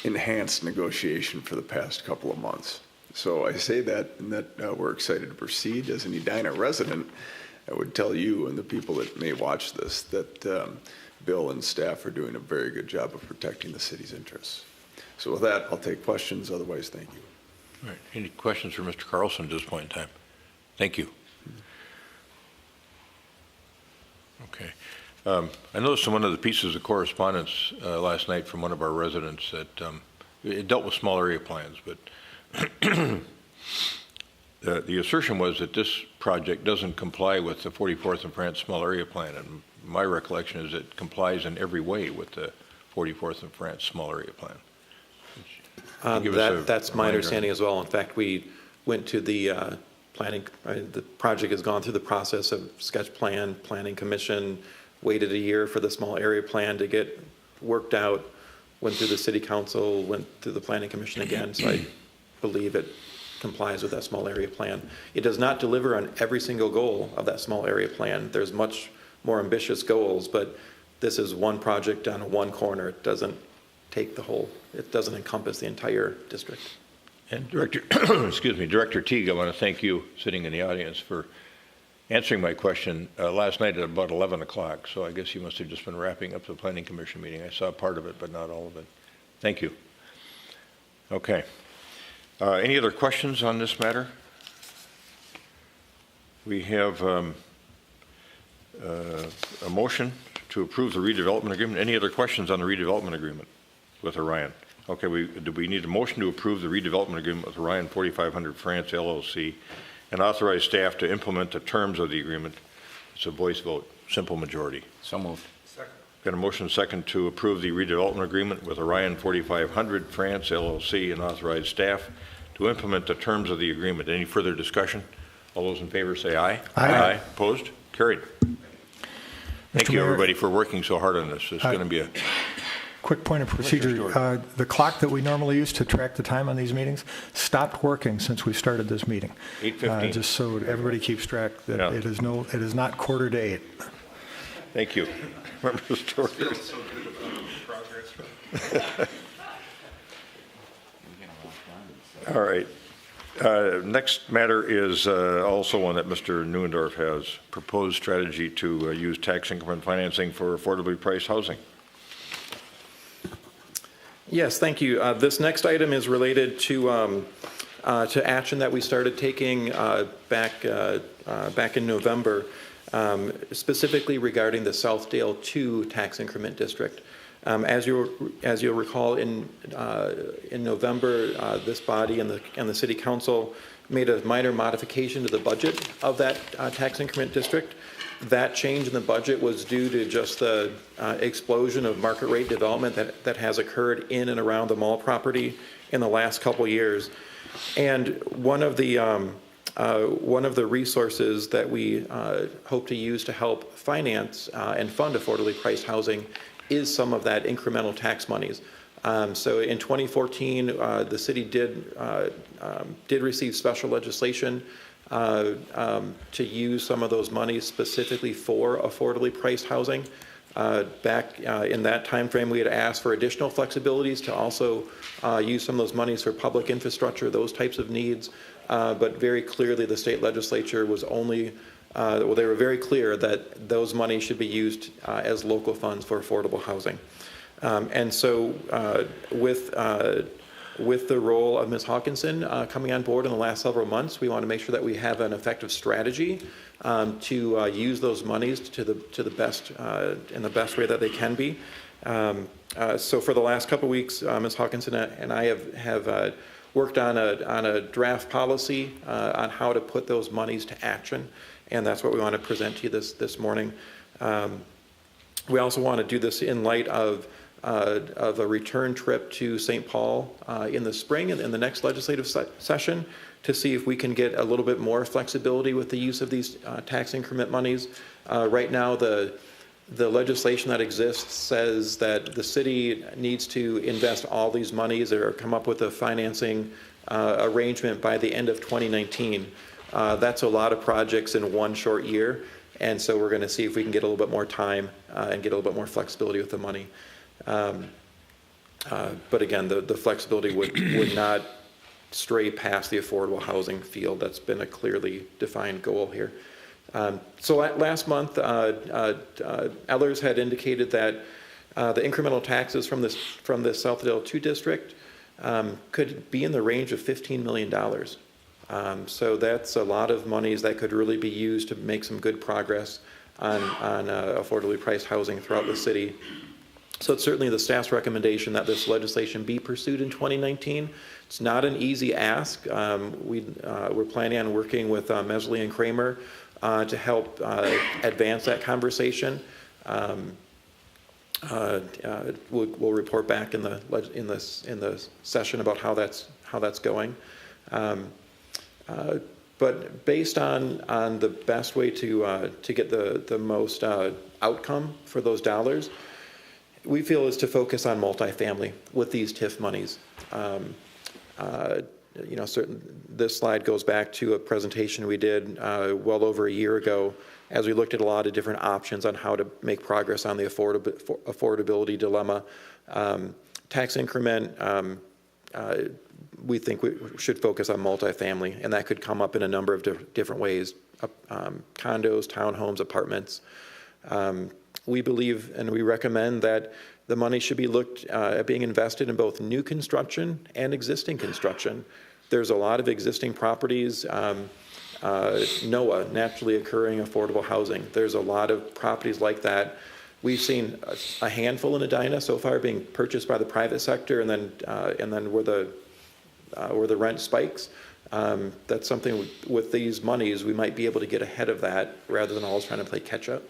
enhanced negotiation for the past couple of months. So I say that, and that we're excited to proceed. As an Edina resident, I would tell you and the people that may watch this that Bill and staff are doing a very good job of protecting the city's interests. So with that, I'll take questions. Otherwise, thank you. All right. Any questions for Mr. Carlson at this point in time? Thank you. Okay. I noticed in one of the pieces of correspondence last night from one of our residents that it dealt with small area plans, but the assertion was that this project doesn't comply with the 44th and France small area plan, and my recollection is it complies in every way with the 44th and France small area plan. That's my understanding as well. In fact, we went to the planning, the project has gone through the process of sketch plan, planning commission, waited a year for the small area plan to get worked out, went through the city council, went through the planning commission again. So I believe it complies with that small area plan. It does not deliver on every single goal of that small area plan. There's much more ambitious goals, but this is one project on one corner. It doesn't take the whole, it doesn't encompass the entire district. And Director, excuse me, Director Teague, I want to thank you sitting in the audience for answering my question last night at about 11 o'clock. So I guess you must have just been wrapping up the Planning Commission meeting. I saw part of it, but not all of it. Thank you. Okay. Any other questions on this matter? We have a motion to approve the redevelopment agreement. Any other questions on the redevelopment agreement with Orion? Okay, do we need a motion to approve the redevelopment agreement with Orion 4500 France LLC and authorize staff to implement the terms of the agreement? It's a voice vote, simple majority. So moved. Second. Got a motion second to approve the redevelopment agreement with Orion 4500 France LLC and authorize staff to implement the terms of the agreement. Any further discussion? All those in favor say aye. Aye. Opposed? Carried. Thank you, everybody, for working so hard on this. It's going to be a quick point of procedure. The clock that we normally use to track the time on these meetings stopped working since we started this meeting. 8:15. Just so everybody keeps track that it is not 7:45. Thank you. Member Stewart. All right. Next matter is also one that Mr. Neuendorf has, proposed strategy to use tax increment financing for affordably priced housing. Yes, thank you. This next item is related to action that we started taking back in November, specifically regarding the Southdale 2 tax increment district. As you'll recall, in November, this body and the City Council made a minor modification to the budget of that tax increment district. That change in the budget was due to just the explosion of market rate development that has occurred in and around the mall property in the last couple years. And one of the resources that we hope to use to help finance and fund affordably priced housing is some of that incremental tax monies. So in 2014, the city did receive special legislation to use some of those monies specifically for affordably priced housing. Back in that time frame, we had asked for additional flexibilities to also use some of those monies for public infrastructure, those types of needs. But very clearly, the state legislature was only they were very clear that those monies should be used as local funds for affordable housing. And so with the role of Ms. Hawkinson coming on board in the last several months, we want to make sure that we have an effective strategy to use those monies to the best in the best way that they can be. So for the last couple of weeks, Ms. Hawkinson and I have worked on a draft policy on how to put those monies to action. And that's what we want to present to you this morning. We also want to do this in light of a return trip to St. Paul in the spring and in the next legislative session to see if we can get a little bit more flexibility with the use of these tax increment monies. Right now, the the legislation that exists says that the city needs to invest all these monies or come up with a financing arrangement by the end of 2019. That's a lot of projects in one short year, and so we're going to see if we can get a little bit more time and get a little bit more flexibility with the money. But again, the flexibility would not stray past the affordable housing field. That's been a clearly defined goal here. So last month, Ehlers had indicated that the incremental taxes from this Southdale 2 district could be in the range of $15 million. So that's a lot of monies that could really be used to make some good progress on affordably priced housing throughout the city. So it's certainly the staff's recommendation that this legislation be pursued in 2019. It's not an easy ask. We're planning on working with Mesley and Kramer to help advance that conversation. We'll report back in the session about how that's going. But based on the best way to get the most outcome for those dollars, we feel is to focus on multifamily with these TIF monies. This slide goes back to a presentation we did well over a year ago as we looked at a lot of different options on how to make progress on the affordability dilemma. Tax increment, we think we should focus on multifamily, and that could come up in a number of different ways, condos, townhomes, apartments. We believe and we recommend that the money should be looked at being invested in both new construction and existing construction. There's a lot of existing properties, NOAA, naturally occurring affordable housing. There's a lot of properties like that. We've seen a handful in Edina so far being purchased by the private sector, and then where the rent spikes. That's something with these monies we might be able to get ahead of that rather than always trying to play catch up.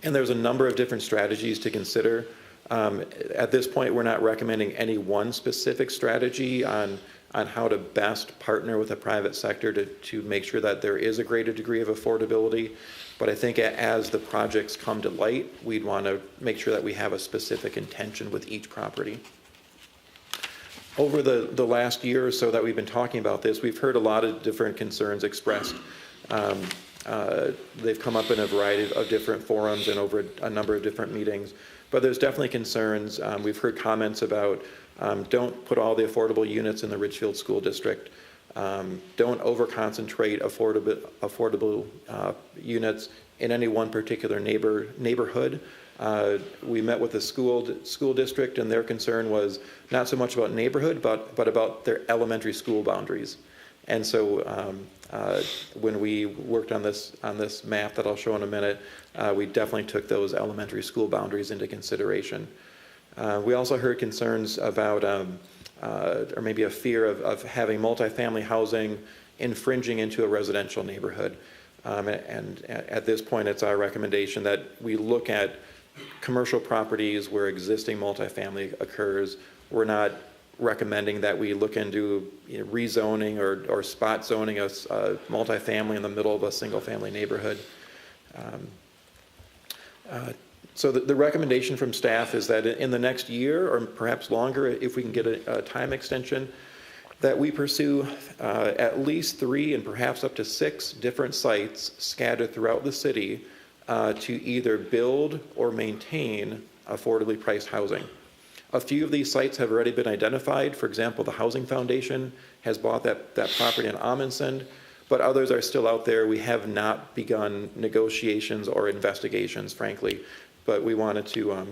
And there's a number of different strategies to consider. At this point, we're not recommending any one specific strategy on how to best partner with the private sector to make sure that there is a greater degree of affordability. But I think as the projects come to light, we'd want to make sure that we have a specific intention with each property. Over the last year or so that we've been talking about this, we've heard a lot of different concerns expressed. They've come up in a variety of different forums and over a number of different meetings. But there's definitely concerns. We've heard comments about don't put all the affordable units in the Ridgefield School District. Don't over-concentrate affordable units in any one particular neighborhood. We met with the school district, and their concern was not so much about neighborhood, but about their elementary school boundaries. And so when we worked on this map that I'll show in a minute, we definitely took those elementary school boundaries into consideration. We also heard concerns about, or maybe a fear of having multifamily housing infringing into a residential neighborhood. And at this point, it's our recommendation that we look at commercial properties where existing multifamily occurs. We're not recommending that we look into rezoning or spot zoning a multifamily in the middle of a single-family neighborhood. So the recommendation from staff is that in the next year, or perhaps longer, if we can get a time extension, that we pursue at least 3 and perhaps up to 6 different sites scattered throughout the city to either build or maintain affordably priced housing. A few of these sites have already been identified. For example, the Housing Foundation has bought that property in Amundsen, but others are still out there. We have not begun negotiations or investigations, frankly, but we wanted to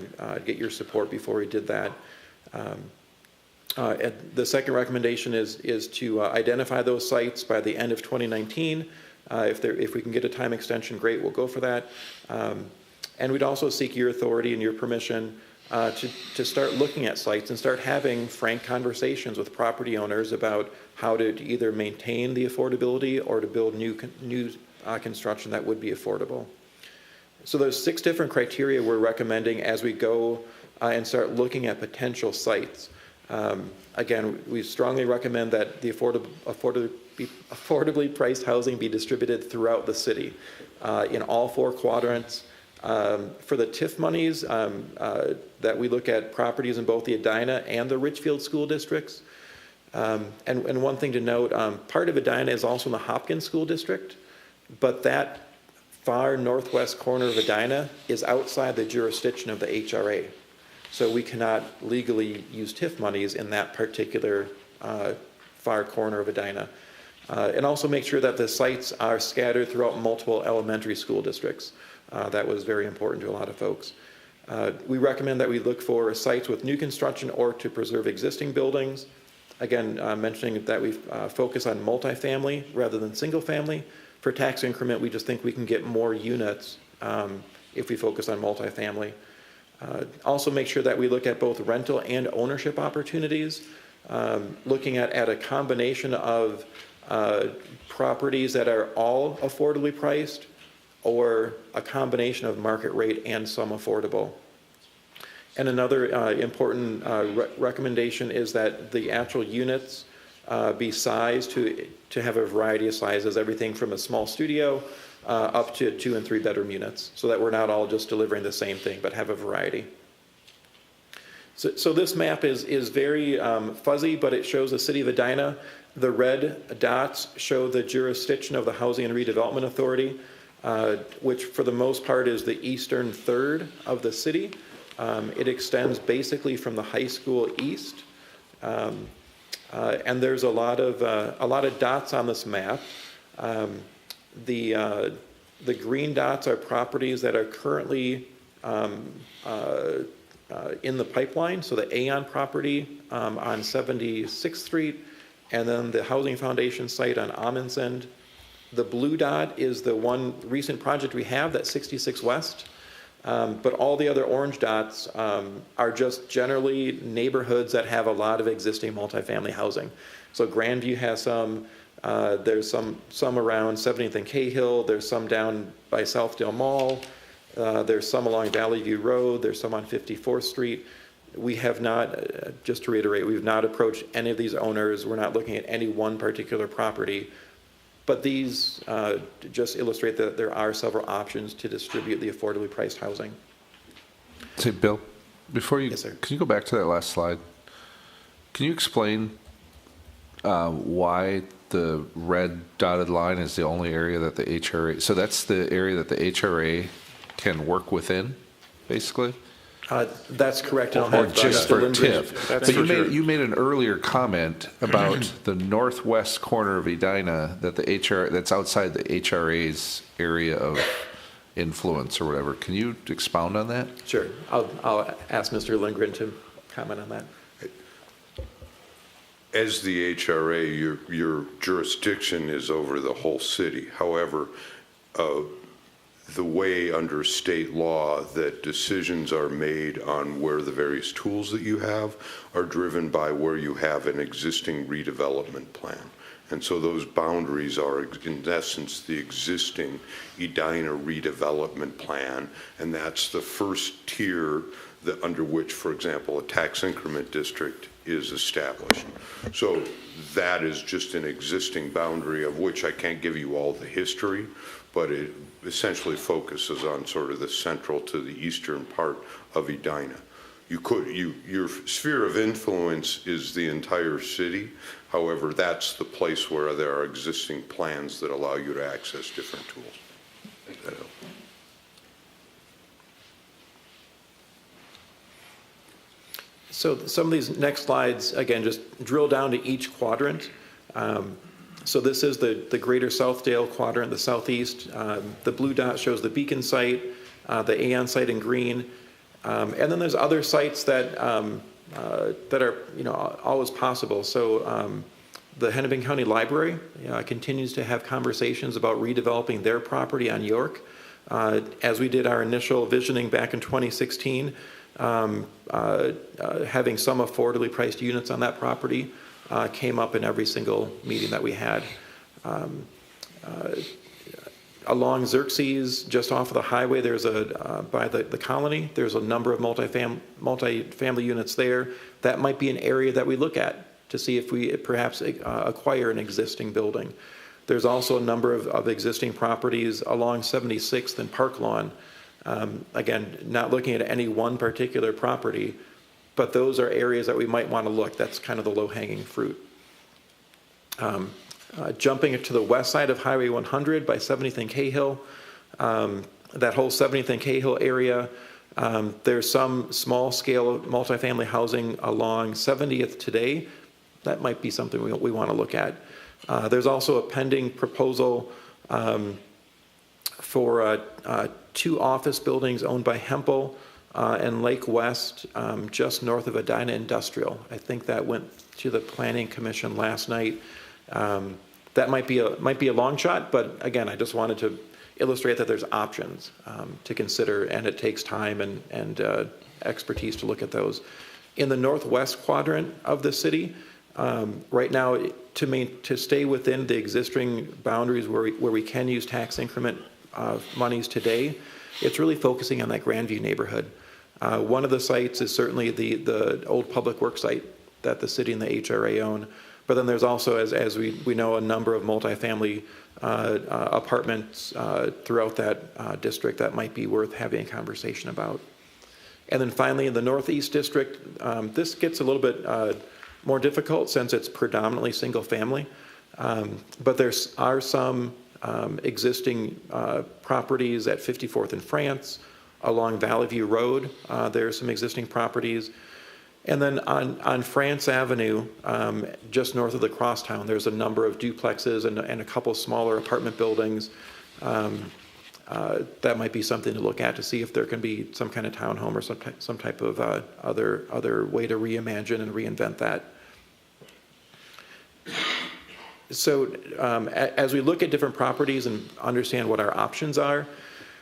get your support before we did that. The second recommendation is to identify those sites by the end of 2019. If we can get a time extension, great, we'll go for that. And we'd also seek your authority and your permission to start looking at sites and start having frank conversations with property owners about how to either maintain the affordability or to build new construction that would be affordable. So there's 6 different criteria we're recommending as we go and start looking at potential sites. Again, we strongly recommend that the affordably priced housing be distributed throughout the city in all 4 quadrants. For the TIF monies, that we look at properties in both the Edina and the Richfield school districts. And one thing to note, part of Edina is also in the Hawkins school district, but that far northwest corner of Edina is outside the jurisdiction of the HRA. So we cannot legally use TIF monies in that particular far corner of Edina. And also make sure that the sites are scattered throughout multiple elementary school districts. That was very important to a lot of folks. We recommend that we look for sites with new construction or to preserve existing buildings. Again, mentioning that we focus on multifamily rather than single family. For tax increment, we just think we can get more units if we focus on multifamily. Also make sure that we look at both rental and ownership opportunities, looking at a combination of properties that are all affordably priced or a combination of market rate and some affordable. And another important recommendation is that the actual units be sized to have a variety of sizes, everything from a small studio up to 2 and 3 bedroom units, so that we're not all just delivering the same thing, but have a variety. So this map is very fuzzy, but it shows the city of Edina. The red dots show the jurisdiction of the Housing and Redevelopment Authority, which for the most part is the eastern third of the city. It extends basically from the high school east. And there's a lot of dots on this map. The green dots are properties that are currently in the pipeline. So the Aon property on 76th Street, and then the Housing Foundation site on Amundsen. The blue dot is the one recent project we have, that's 66 West. But all the other orange dots are just generally neighborhoods that have a lot of existing multifamily housing. So Grandview has some, there's some around 70th and Cahill, there's some down by Southdale Mall, there's some along Valley View Road, there's some on 54th Street. We have not, just to reiterate, we've not approached any of these owners. We're not looking at any one particular property. But these just illustrate that there are several options to distribute the affordably priced housing. Say, Bill, before you, Yes, sir. can you go back to that last slide? Can you explain why the red dotted line is the only area that the HRA, so that's the area that the HRA can work within, basically? That's correct. And I'll Or have, just Mr. for Lindgren- TIF? But you made an earlier comment about the northwest corner of Edina that the HRA, that's outside the HRA's area of influence or whatever. Can you expound on that? Sure. I'll ask Mr. Lindgren to comment on that. As the HRA, your jurisdiction is over the whole city. However, the way under state law that decisions are made on where the various tools that you have are driven by where you have an existing redevelopment plan. And so those boundaries are, in essence, the existing Edina redevelopment plan, and that's the first tier that under which, for example, a tax increment district is established. So that is just an existing boundary of which I can't give you all the history, but it essentially focuses on sort of the central to the eastern part of Edina. Your sphere of influence is the entire city. However, that's the place where there are existing plans that allow you to access different tools. So some of these next slides, again, just drill down to each quadrant. So this is the greater Southdale quadrant, the southeast. The blue dot shows the Beacon site, the Aon site in green. And then there's other sites that are always possible. So the Hennepin County Library continues to have conversations about redeveloping their property on York. As we did our initial visioning back in 2016, having some affordably priced units on that property came up in every single meeting that we had. Along Xerxes, just off of the highway, there's by the colony, there's a number of multifamily units there. That might be an area that we look at to see if we perhaps acquire an existing building. There's also a number of existing properties along 76th and Park Lawn Again, not looking at any one particular property, but those are areas that we might want to look. That's kind of the low-hanging fruit. Jumping to the west side of Highway 100 by 70th and Cahill, that whole 70th and Cahill area, there's some small-scale multifamily housing along 70th today. That might be something we want to look at. There's also a pending proposal for 2 office buildings owned by Hempel and Lake West, just north of Edina Industrial. I think that went to the Planning Commission last night. That might be a long shot, but again, I just wanted to illustrate that there's options to consider, and it takes time and expertise to look at those. In the northwest quadrant of the city, right now, to stay within the existing boundaries where we can use tax increment monies today, it's really focusing on that Grandview neighborhood. One of the sites is certainly the old public works site that the city and the HRA own. But then there's also, as we know, a number of multifamily apartments throughout that district that might be worth having a conversation about. And then finally, in the Northeast District, this gets a little bit more difficult since it's predominantly single family. But there are some existing properties at 54th and France, along Valley View Road. There are some existing properties. And then on France Avenue, just north of the crosstown, there's a number of duplexes and a couple smaller apartment buildings. That might be something to look at to see if there can be some kind of townhome or some type of other way to reimagine and reinvent that. So as we look at different properties and understand what our options are,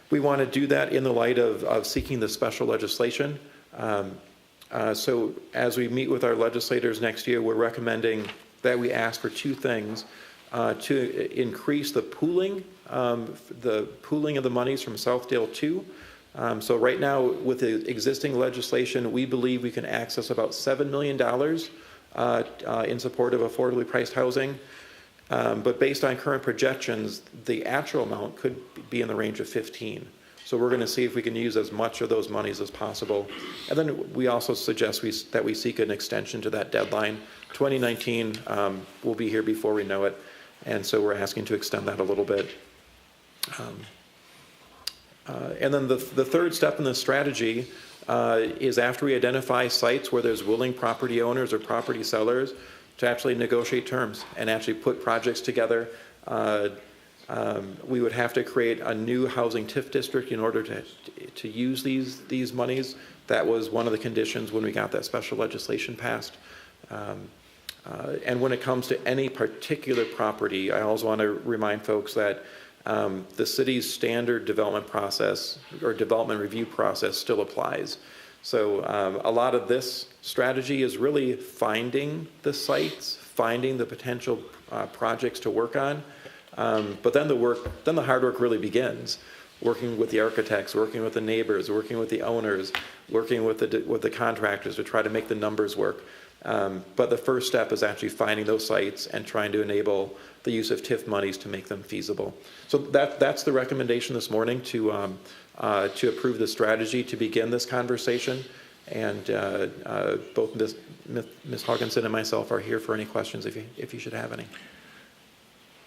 we want to do that in the light of seeking the special legislation. So as we meet with our legislators next year, we're recommending that we ask for 2 things: to increase the pooling of the monies from Southdale 2. So right now, with the existing legislation, we believe we can access about $7 million in support of affordably priced housing. But based on current projections, the actual amount could be in the range of 15. So we're going to see if we can use as much of those monies as possible. And then we also suggest that we seek an extension to that deadline. 2019 will be here before we know it. And so we're asking to extend that a little bit. And then the third step in the strategy is after we identify sites where there's willing property owners or property sellers to actually negotiate terms and actually put projects together. We would have to create a new housing TIF district in order to use these monies. That was one of the conditions when we got that special legislation passed. And when it comes to any particular property, I also want to remind folks that the city's standard development process or development review process still applies. So a lot of this strategy is really finding the sites, finding the potential projects to work on. But then the hard work really begins. Working with the architects, working with the neighbors, working with the owners, working with the contractors to try to make the numbers work. But the first step is actually finding those sites and trying to enable the use of TIF monies to make them feasible. So that's the recommendation this morning, to approve the strategy to begin this conversation. And both Ms. Hawkinson and myself are here for any questions if you should have any.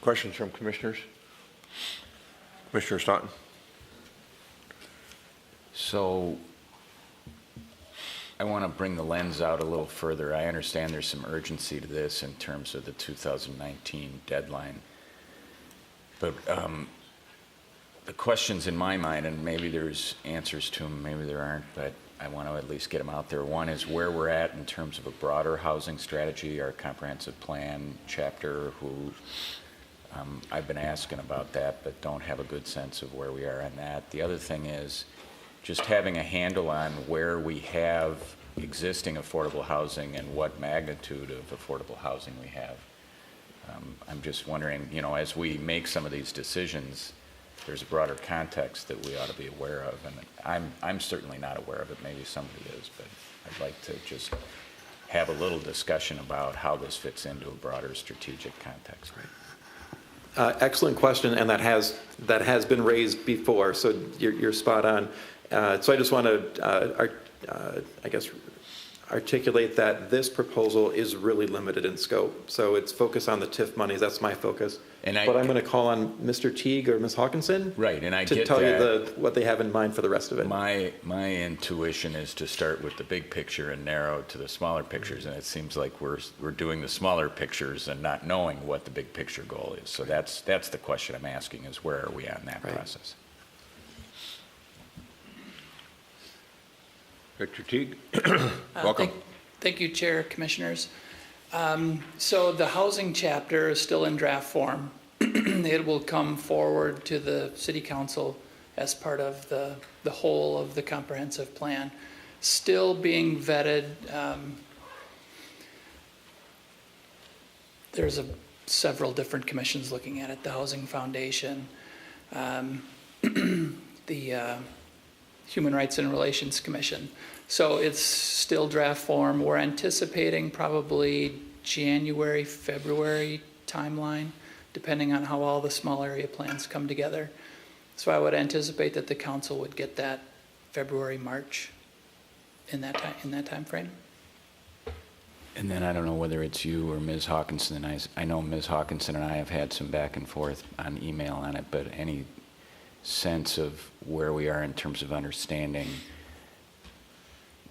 Questions from commissioners? Commissioner Staunton? So I want to bring the lens out a little further. I understand there's some urgency to this in terms of the 2019 deadline. But the questions in my mind, and maybe there's answers to them, maybe there aren't, but I want to at least get them out there. One is where we're at in terms of a broader housing strategy, our comprehensive plan chapter, I've been asking about that, but don't have a good sense of where we are on that. The other thing is just having a handle on where we have existing affordable housing and what magnitude of affordable housing we have. I'm just wondering, as we make some of these decisions, there's a broader context that we ought to be aware of, and I'm certainly not aware of it. Maybe somebody is, but I'd like to just have a little discussion about how this fits into a broader strategic context. Excellent question, and that has been raised before, so you're spot on. So I just want to, I guess, articulate that this proposal is really limited in scope. So it's focused on the TIF monies. That's my focus. But I'm going to call on Mr. Teague or Ms. Hawkinson, right? And I to get tell that. you what they have in mind for the rest of it. My intuition is to start with the big picture and narrow to the smaller pictures, and it seems like we're doing the smaller pictures and not knowing what the big picture goal is. So that's the question I'm asking: is where are we on that process? Dr. Teague, welcome. Thank you, Chair, Commissioners. So the housing chapter is still in draft form. It will come forward to the City Council as part of the whole of the comprehensive plan. Still being vetted. There's several different commissions looking at it. The Housing Foundation, the Human Rights and Relations Commission. So it's still draft form. We're anticipating probably January, February timeline, depending on how all the small area plans come together. So I would anticipate that the council would get that February, March in that time frame. And then I don't know whether it's you or Ms. Hawkinson. I know Ms. Hawkinson and I have had some back and forth on email on it, but any sense of where we are in terms of understanding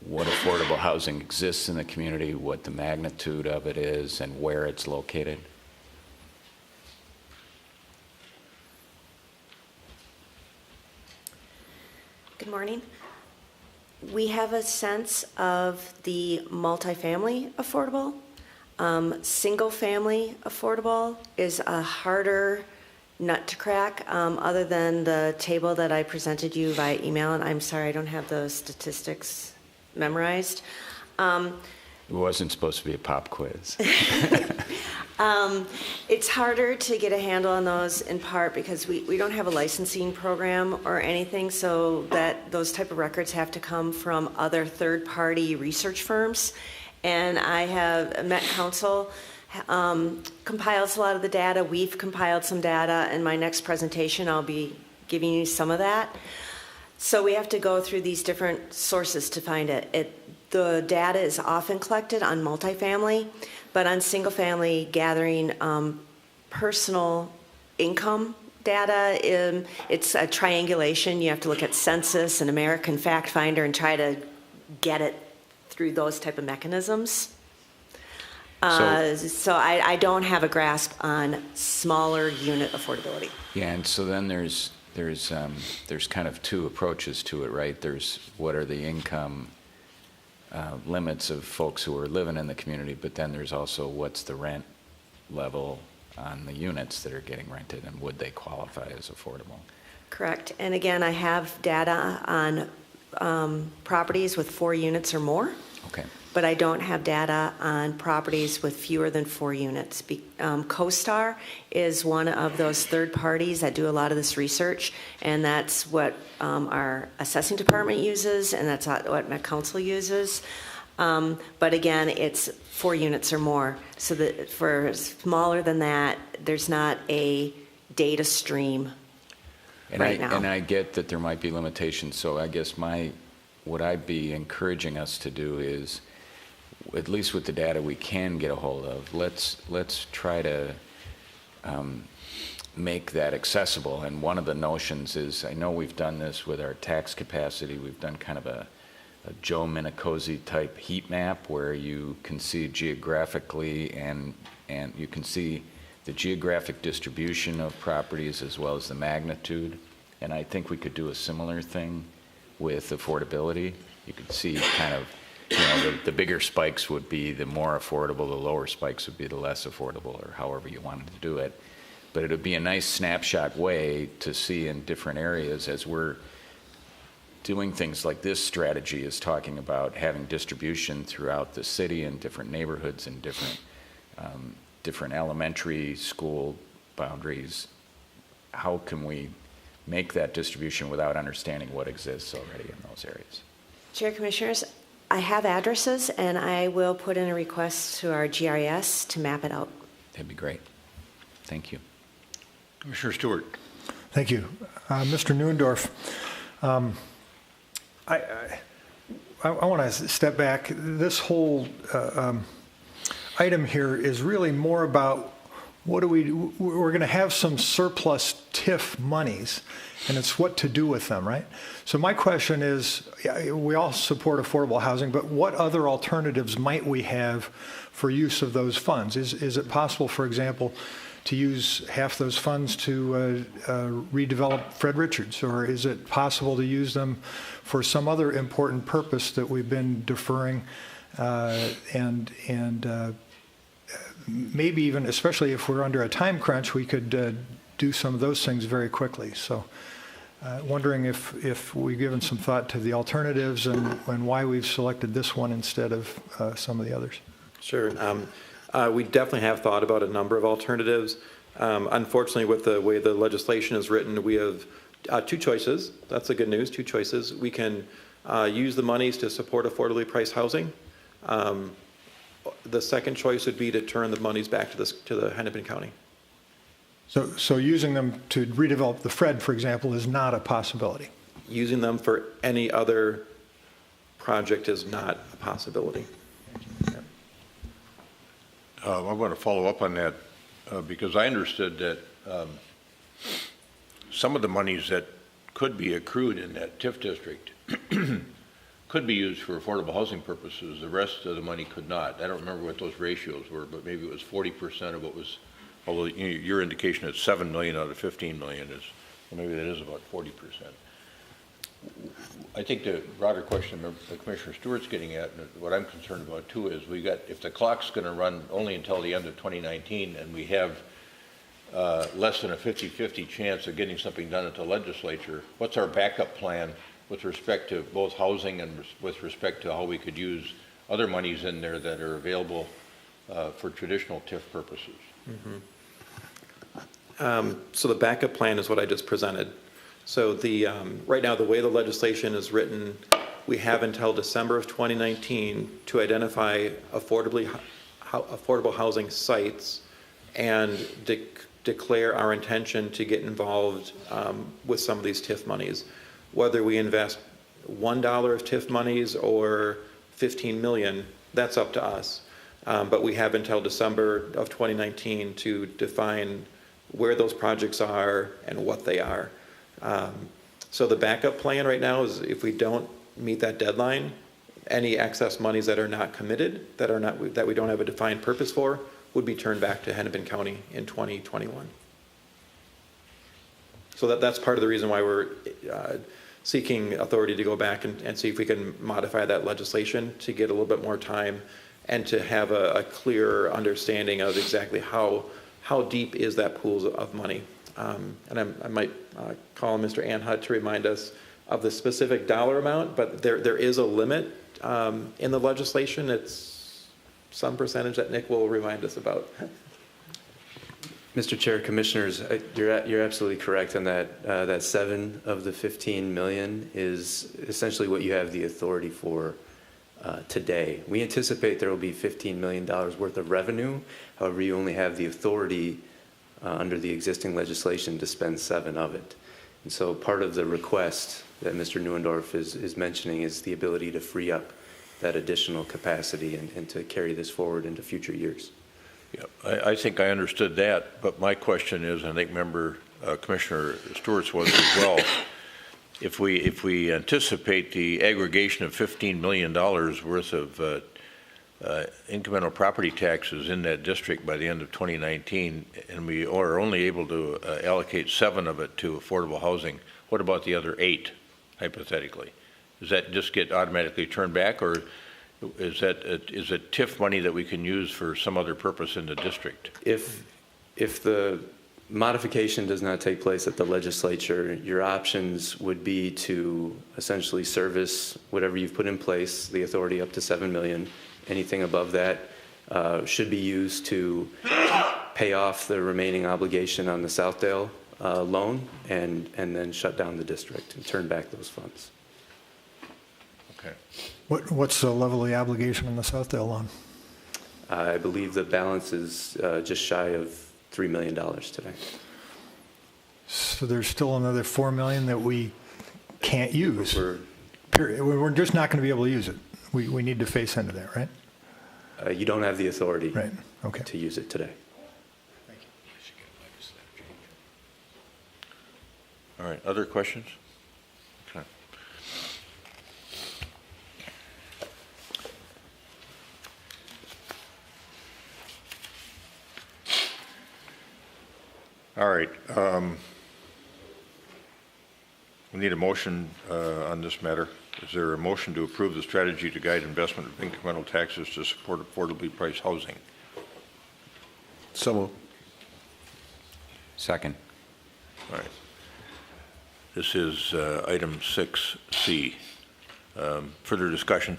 what affordable housing exists in the community, what the magnitude of it is, and where it's located? Good morning. We have a sense of the multifamily affordable. Single family affordable is a harder nut to crack, other than the table that I presented you via email, and I'm sorry I don't have those statistics memorized. It wasn't supposed to be a pop quiz. It's harder to get a handle on those in part because we don't have a licensing program or anything, so that those type of records have to come from other third-party research firms. And I have Met Council compiles a lot of the data. We've compiled some data. In my next presentation, I'll be giving you some of that. So we have to go through these different sources to find it. The data is often collected on multifamily, but on single family, gathering personal income data, it's a triangulation. You have to look at census and American Fact Finder and try to get it through those type of mechanisms. So I don't have a grasp on smaller unit affordability. Yeah, and so then there's kind of two approaches to it, right? There's what are the income limits of folks who are living in the community, but then there's also what's the rent level on the units that are getting rented, and would they qualify as affordable? Correct. And again, I have data on properties with 4 units or more. Okay. But I don't have data on properties with fewer than 4 units. CoStar is one of those third parties that do a lot of this research, and that's what our assessing department uses, and that's what Met Council uses. But again, it's 4 units or more. So that for smaller than that, there's not a data stream right now. And I get that there might be limitations, so I guess what I'd be encouraging us to do is, at least with the data we can get a hold of, let's try to make that accessible. And one of the notions is, I know we've done this with our tax capacity. We've done kind of a Joe Minicozy type heat map where you can see geographically and you can see the geographic distribution of properties as well as the magnitude. And I think we could do a similar thing with affordability. You could see kind of, the bigger spikes would be the more affordable, the lower spikes would be the less affordable, or however you wanted to do it. But it would be a nice snapshot way to see in different areas as we're doing things like this strategy is talking about having distribution throughout the city in different neighborhoods and different elementary school boundaries. How can we make that distribution without understanding what exists already in those areas? Chair, Commissioners, I have addresses, and I will put in a request to our GIS to map it out. That'd be great. Thank you. Commissioner Stewart. Thank you. Mr. Neuendorf, I want to step back. This whole item here is really more about we're going to have some surplus TIF monies, and it's what to do with them, right? So my question is, we all support affordable housing, but what other alternatives might we have for use of those funds? Is it possible, for example, to use half those funds to redevelop Fred Richards, or is it possible to use them for some other important purpose that we've been deferring, and maybe even, especially if we're under a time crunch, we could do some of those things very quickly. So wondering if we've given some thought to the alternatives and why we've selected this one instead of some of the others. Sure. We definitely have thought about a number of alternatives. Unfortunately, with the way the legislation is written, we have two choices. That's the good news, two choices. We can use the monies to support affordably priced housing. The second choice would be to turn the monies back to the Hennepin County. So using them to redevelop the Fred, for example, is not a possibility? Using them for any other project is not a possibility. I want to follow up on that because I understood that some of the monies that could be accrued in that TIF district could be used for affordable housing purposes. The rest of the money could not. I don't remember what those ratios were, but maybe it was 40% of what was, although your indication is 7 million out of 15 million is, well, maybe that is about 40%. I think the broader question that Commissioner Stewart's getting at, and what I'm concerned about too, is if the clock's going to run only until the end of 2019 and we have less than a 50-50 chance of getting something done at the legislature, what's our backup plan with respect to both housing and with respect to how we could use other monies in there that are available for traditional TIF purposes? Mm-hmm. So the backup plan is what I just presented. So right now, the way the legislation is written, we have until December of 2019 to identify affordable housing sites and declare our intention to get involved with some of these TIF monies. Whether we invest $1 of TIF monies or 15 million, that's up to us. But we have until December of 2019 to define where those projects are and what they are. So the backup plan right now is if we don't meet that deadline, any excess monies that are not committed, that we don't have a defined purpose for, would be turned back to Hennepin County in 2021. So that's part of the reason why we're seeking authority to go back and see if we can modify that legislation to get a little bit more time and to have a clearer understanding of exactly how deep is that pool of money. And I might call Mr. Anhut to remind us of the specific dollar amount, but there is a limit in the legislation. It's some percentage that Nick will remind us about. Mr. Chair, Commissioners, you're absolutely correct on that. That 7 of the 15 million is essentially what you have the authority for today. We anticipate there will be $15 million worth of revenue. However, you only have the authority under the existing legislation to spend 7 of it. And so part of the request that Mr. Neuendorf is mentioning is the ability to free up that additional capacity and to carry this forward into future years. Yeah, I think I understood that, but my question is, and I think Commissioner Stewart's was as well, if we anticipate the aggregation of $15 million worth of incremental property taxes in that district by the end of 2019, and we are only able to allocate 7 of it to affordable housing, what about the other 8, hypothetically? Does that just get automatically turned back, or is it TIF money that we can use for some other purpose in the district? If the modification does not take place at the legislature, your options would be to essentially service whatever you've put in place, the authority up to 7 million. Anything above that should be used to pay off the remaining obligation on the Southdale loan and then shut down the district and turn back those funds. Okay. What's the level of the obligation on the Southdale loan? I believe the balance is just shy of $3 million today. So there's still another 4 million that we can't use. Period. We're just not going to be able to use it. We need to face into that, right? You don't have the authority Right. Okay. to use it today. All right, other questions? Okay. All right. We need a motion on this matter. Is there a motion to approve the strategy to guide investment of incremental taxes to support affordably priced housing? So moved. Second. All right. This is item 6C. Further discussion?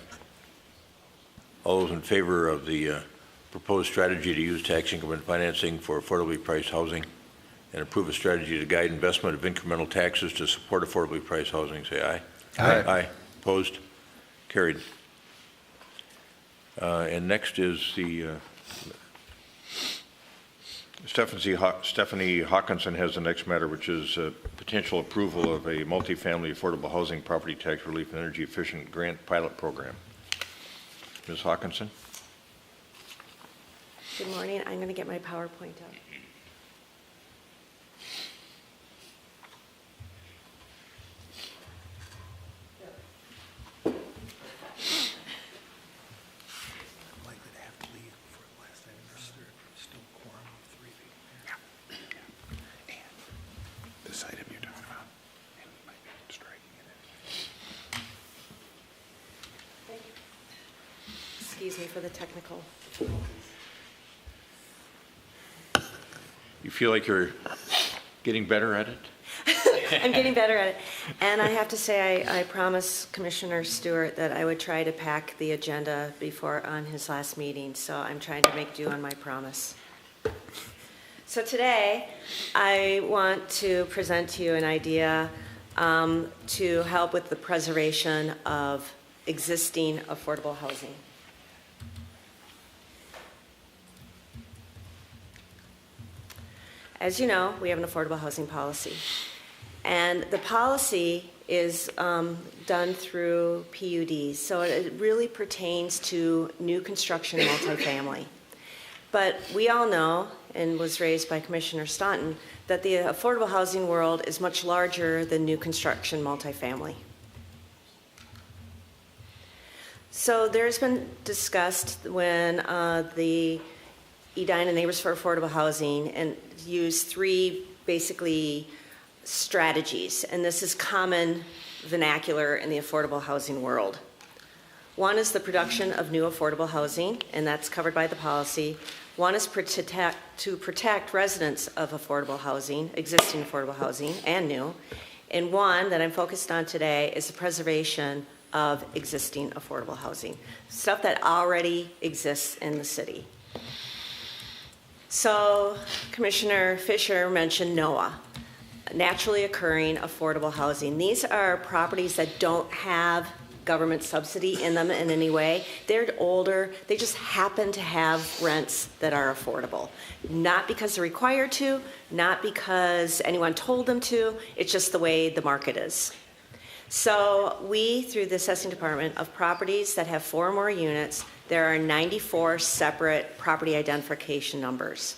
All those in favor of the proposed strategy to use tax increment financing for affordably priced housing and approve a strategy to guide investment of incremental taxes to support affordably priced housing, say aye. Aye. Aye. Opposed? Carried. And next is the Stephanie Hawkinson has the next matter, which is potential approval of a multifamily affordable housing property tax relief and energy efficient grant pilot program. Ms. Hawkinson? Good morning. I'm going to get my PowerPoint up. This item you're talking about, and we might be striking it. Excuse me for the technical. You feel like you're getting better at it? I'm getting better at it. And I have to say, I promised Commissioner Stewart that I would try to pack the agenda before on his last meeting, so I'm trying to make do on my promise. So today, I want to present to you an idea to help with the preservation of existing affordable housing. As you know, we have an affordable housing policy. And the policy is done through PUDs, so it really pertains to new construction multifamily. But we all know, and was raised by Commissioner Staunton, that the affordable housing world is much larger than new construction multifamily. So there's been discussed when the Edina Neighbors for Affordable Housing and use three basically strategies, and this is common vernacular in the affordable housing world. One is the production of new affordable housing, and that's covered by the policy. One is to protect residents of affordable housing, existing affordable housing, and new. And one that I'm focused on today is the preservation of existing affordable housing, stuff that already exists in the city. So Commissioner Fisher mentioned NOAA, naturally occurring affordable housing. These are properties that don't have government subsidy in them in any way. They're older, they just happen to have rents that are affordable. Not because they're required to, not because anyone told them to, it's just the way the market is. So we, through the assessing department, of properties that have 4 or more units, there are 94 separate property identification numbers.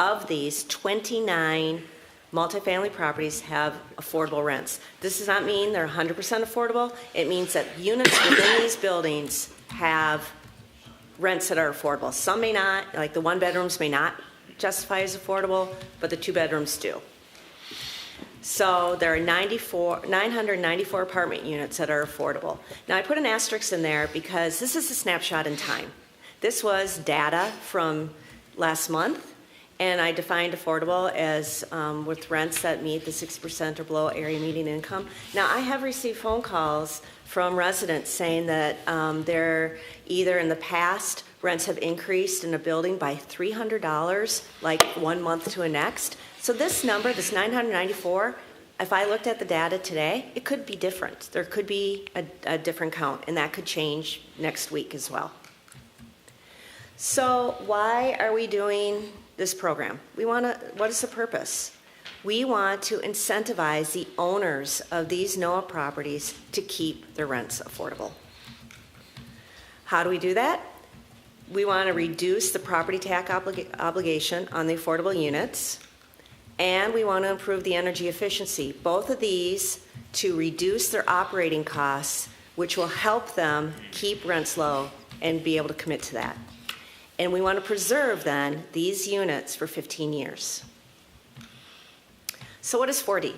Of these, 29 multifamily properties have affordable rents. This does not mean they're 100% affordable. It means that units within these buildings have rents that are affordable. Some may not, like the 1-bedrooms may not justify as affordable, but the 2-bedrooms do. So there are 994 apartment units that are affordable. Now I put an asterisk in there because this is a snapshot in time. This was data from last month, and I defined affordable as with rents that meet the 60% or below area median income. Now I have received phone calls from residents saying that they're either in the past rents have increased in a building by $300 like 1 month to the next. So this number, this 994, if I looked at the data today, it could be different. There could be a different count, and that could change next week as well. So why are we doing this program? What is the purpose? We want to incentivize the owners of these NOAA properties to keep their rents affordable. How do we do that? We want to reduce the property tax obligation on the affordable units, and we want to improve the energy efficiency. Both of these to reduce their operating costs, which will help them keep rents low and be able to commit to that. And we want to preserve then these units for 15 years. So what is 4D?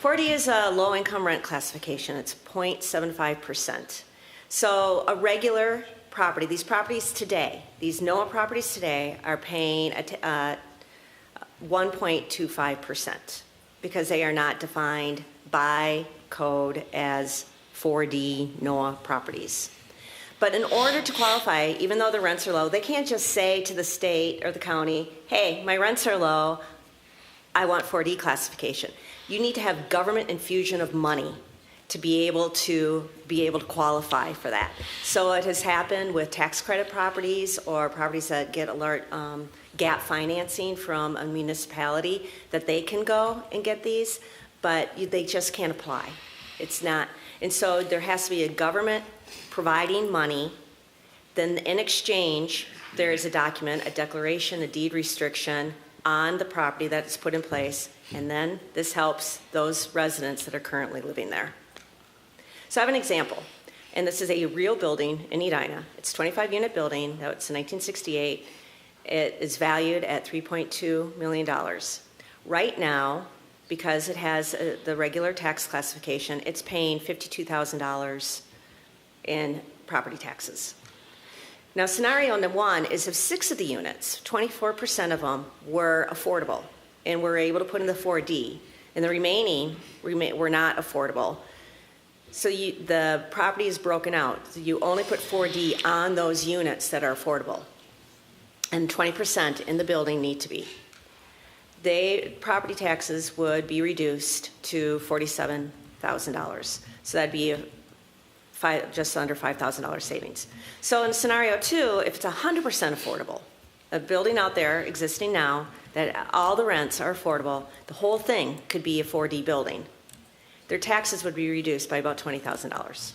4D is a low-income rent classification. It's 0.75%. So a regular property, these properties today, these NOAA properties today are paying 1.25% because they are not defined by code as 4D NOAA properties. But in order to qualify, even though the rents are low, they can't just say to the state or the county, hey, my rents are low, I want 4D classification. You need to have government infusion of money to be able to qualify for that. So it has happened with tax credit properties or properties that get alert gap financing from a municipality that they can go and get these, but they just can't apply. It's not, and so there has to be a government providing money. Then in exchange, there is a document, a declaration, a deed restriction on the property that's put in place, and then this helps those residents that are currently living there. So I have an example, and this is a real building in Edina. It's a 25-unit building. It's 1968. It is valued at $3.2 million. Right now, because it has the regular tax classification, it's paying $52,000 in property taxes. Now, scenario number one is if 6 of the units, 24% of them, were affordable and were able to put in the 4D, and the remaining were not affordable. So the property is broken out. So you only put 4D on those units that are affordable, and 20% in the building need to be. Property taxes would be reduced to $47,000. So that'd be just under $5,000 savings. So in scenario 2, if it's 100% affordable, a building out there existing now that all the rents are affordable, the whole thing could be a 4D building. Their taxes would be reduced by about $20,000.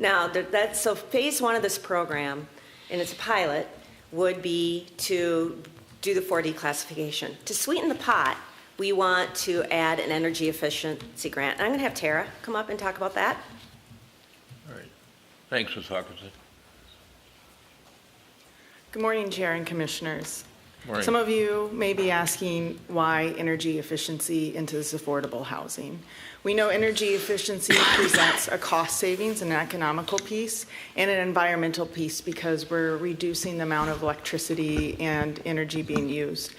Now, so phase 1 of this program, and it's a pilot, would be to do the 4D classification. To sweeten the pot, we want to add an energy efficiency grant. And I'm going to have Tara come up and talk about that. All right. Thanks, Ms. Hawkins. Good morning, Chair and Commissioners. Morning. Some of you may be asking why energy efficiency into this affordable housing. We know energy efficiency presents a cost savings, an economical piece, and an environmental piece because we're reducing the amount of electricity and energy being used,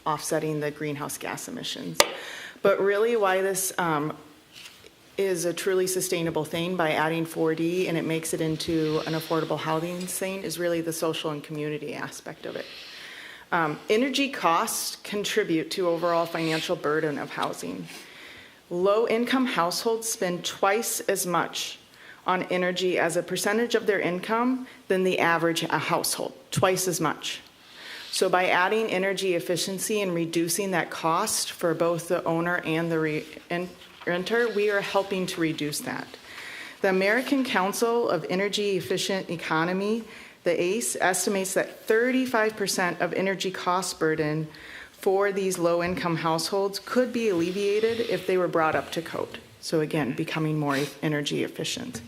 offsetting the greenhouse gas emissions. But really why this is a truly sustainable thing by adding 4D and it makes it into an affordable housing thing is really the social and community aspect of it. Energy costs contribute to overall financial burden of housing. Low-income households spend twice as much on energy as a percentage of their income than the average household, twice as much. So by adding energy efficiency and reducing that cost for both the owner and the renter, we are helping to reduce that. The American Council of Energy Efficient Economy, the ACE, estimates that 35% of energy cost burden for these low-income households could be alleviated if they were brought up to code. So again, becoming more energy efficient.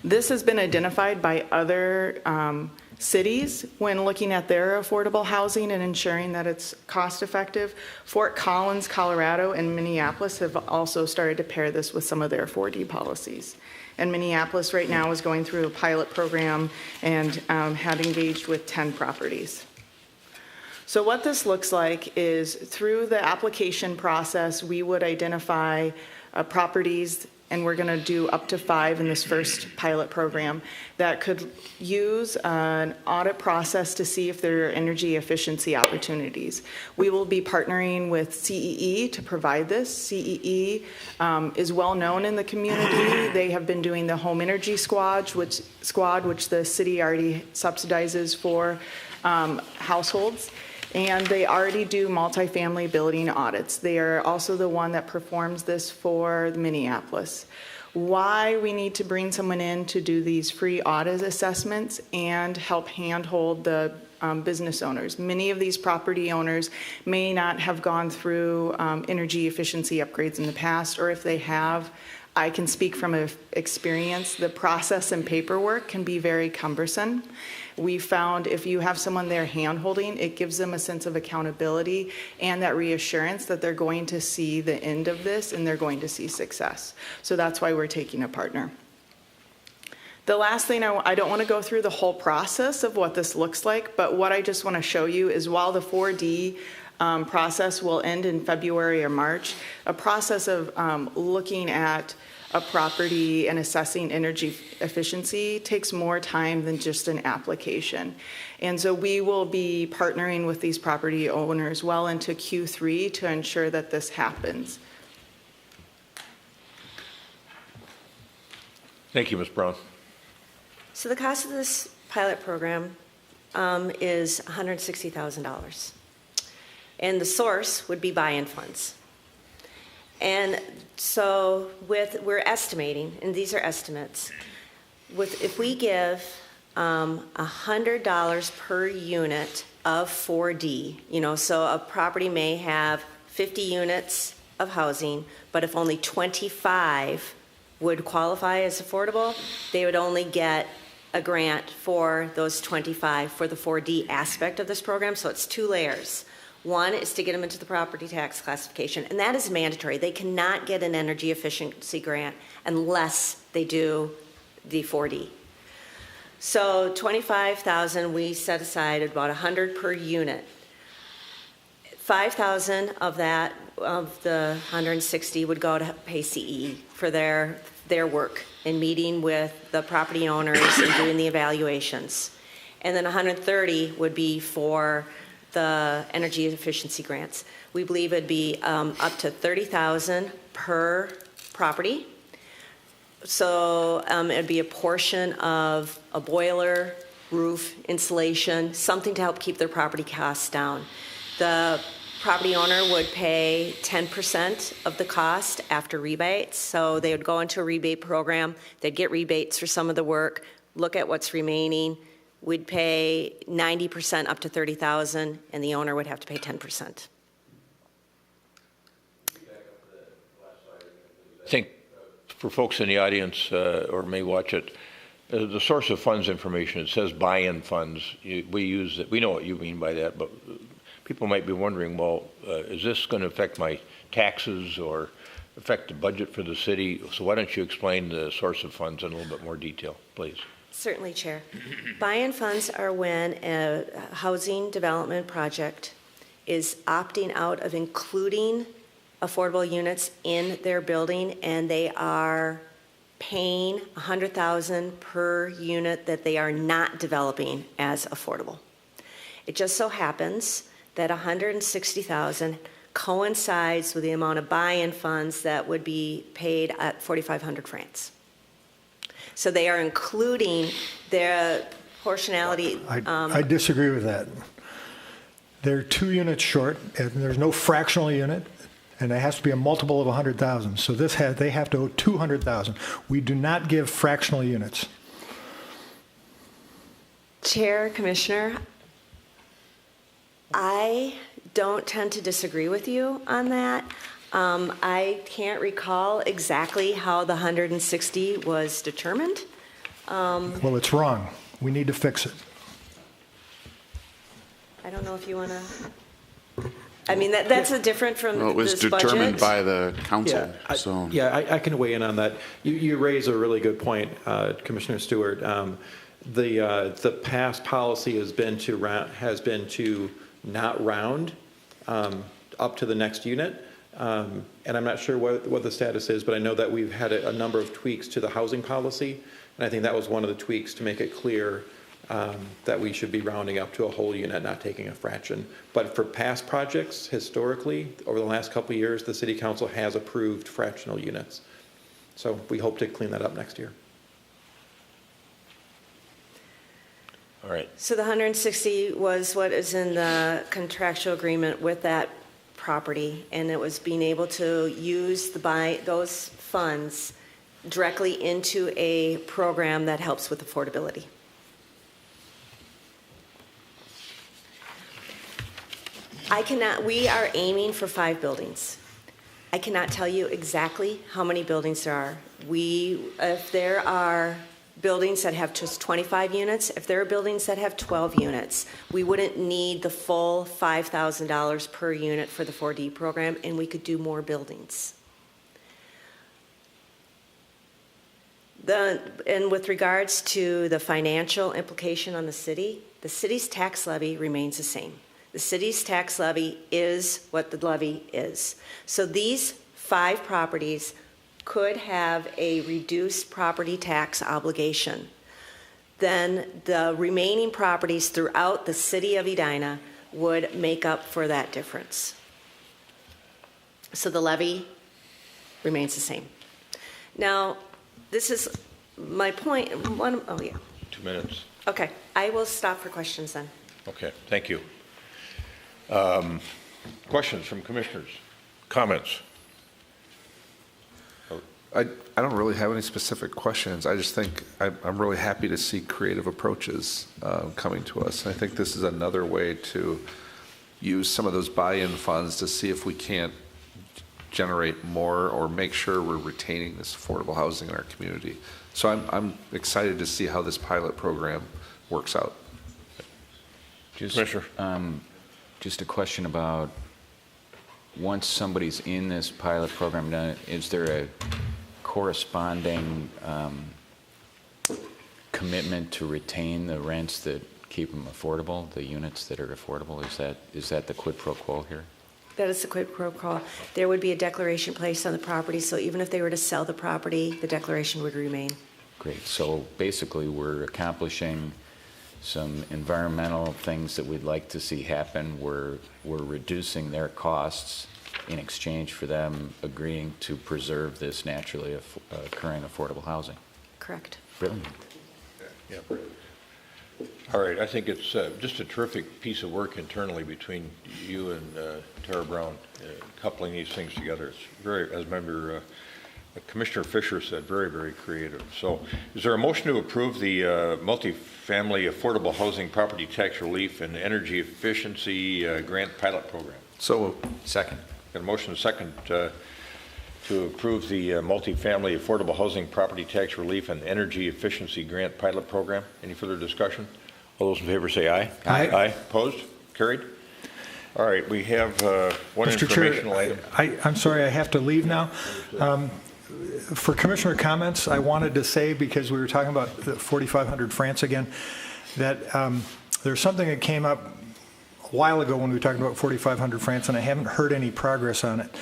This has been identified by other cities when looking at their affordable housing and ensuring that it's cost effective. Fort Collins, Colorado, and Minneapolis have also started to pair this with some of their 4D policies. And Minneapolis right now is going through a pilot program and had engaged with 10 properties. So what this looks like is through the application process, we would identify properties, and we're going to do up to 5 in this first pilot program, that could use an audit process to see if there are energy efficiency opportunities. We will be partnering with CEE to provide this. CEE is well known in the community. They have been doing the home energy squad, which the city already subsidizes for households. And they already do multifamily building audits. They are also the one that performs this for Minneapolis. Why we need to bring someone in to do these free audit assessments and help handhold the business owners. Many of these property owners may not have gone through energy efficiency upgrades in the past, or if they have, I can speak from experience, the process and paperwork can be very cumbersome. We found if you have someone there hand-holding, it gives them a sense of accountability and that reassurance that they're going to see the end of this and they're going to see success. So that's why we're taking a partner. The last thing, I don't want to go through the whole process of what this looks like, but what I just want to show you is while the 4D process will end in February or March, a process of looking at a property and assessing energy efficiency takes more time than just an application. And so we will be partnering with these property owners well into Q3 to ensure that this happens. Thank you, Ms. Brown. So the cost of this pilot program is $160,000. And the source would be buy-in funds. And so we're estimating, and these are estimates, if we give $100 per unit of 4D, so a property may have 50 units of housing, but if only 25 would qualify as affordable, they would only get a grant for those 25 for the 4D aspect of this program. So it's two layers. One is to get them into the property tax classification, and that is mandatory. They cannot get an energy efficiency grant unless they do the 4D. So $25,000 we set aside, about $100 per unit. $5,000 of that, of the $160, would go to PayCE for their work in meeting with the property owners and doing the evaluations. And then $130 would be for the energy efficiency grants. We believe it'd be up to $30,000 per property. So it'd be a portion of a boiler, roof, insulation, something to help keep their property costs down. The property owner would pay 10% of the cost after rebates. So they would go into a rebate program. They'd get rebates for some of the work, look at what's remaining. We'd pay 90% up to $30,000, and the owner would have to pay 10%. I think for folks in the audience or may watch it, the source of funds information, it says buy-in funds. We use it. We know what you mean by that, but people might be wondering, well, is this going to affect my taxes or affect the budget for the city? So why don't you explain the source of funds in a little bit more detail, please? Certainly, Chair. Buy-in funds are when a housing development project is opting out of including affordable units in their building, and they are paying $100,000 per unit that they are not developing as affordable. It just so happens that $160,000 coincides with the amount of buy-in funds that would be paid at 4,500 francs. So they are including their portionality. I disagree with that. They're 2 units short, and there's no fractional unit, and it has to be a multiple of 100,000. So they have to owe 200,000. We do not give fractional units. Chair, Commissioner, I don't tend to disagree with you on that. I can't recall exactly how the 160 was determined. Well, it's wrong. We need to fix it. I don't know if you want to. I mean, that's a different from Well, it was this determined budget. by the council, so. I can weigh in on that. You raise a really good point, Commissioner Stewart. The past policy has been to not round up to the next unit. And I'm not sure what the status is, but I know that we've had a number of tweaks to the housing policy, and I think that was one of the tweaks to make it clear that we should be rounding up to a whole unit, not taking a fraction. But for past projects, historically, over the last couple of years, the City Council has approved fractional units. So we hope to clean that up next year. All right. So the 160 was what is in the contractual agreement with that property, and it was being able to use those funds directly into a program that helps with affordability. We are aiming for 5 buildings. I cannot tell you exactly how many buildings there are. If there are buildings that have just 25 units, if there are buildings that have 12 units, we wouldn't need the full $5,000 per unit for the 4D program, and we could do more buildings. And with regards to the financial implication on the city's tax levy remains the same. The city's tax levy is what the levy is. So these 5 properties could have a reduced property tax obligation. Then the remaining properties throughout the city of Edina would make up for that difference. So the levy remains the same. Now, this is my point. 2 minutes. Okay, I will stop for questions then. Okay, thank you. Questions from commissioners? Comments? I don't really have any specific questions. I just think I'm really happy to see creative approaches coming to us. I think this is another way to use some of those buy-in funds to see if we can't generate more or make sure we're retaining this affordable housing in our community. So I'm excited to see how this pilot program works out. Commissioner? Just a question about once somebody's in this pilot program, is there a corresponding commitment to retain the rents that keep them affordable, the units that are affordable? Is that the quid pro quo here? That is the quid pro quo. There would be a declaration placed on the property, so even if they were to sell the property, the declaration would remain. Great. So basically, we're accomplishing some environmental things that we'd like to see happen. We're reducing their costs in exchange for them agreeing to preserve this naturally occurring affordable housing. Correct. Brilliant. Yeah. All right, I think it's just a terrific piece of work internally between you and Tara Brown, coupling these things together. It's very, as member Commissioner Fisher said, very, very creative. So is there a motion to approve the multifamily affordable housing property tax relief and energy efficiency grant pilot program? So second. Got a motion and a second to approve the multifamily affordable housing property tax relief and energy efficiency grant pilot program. Any further discussion? All those in favor say aye. Aye. Aye. Opposed? Carried. All right, we have one Mr. informational Chair, item. I'm sorry, I have to leave now. For Commissioner comments, I wanted to say, because we were talking about the 4500 France again, that there's something that came up a while ago when we were talking about 4500 France, and I haven't heard any progress on it.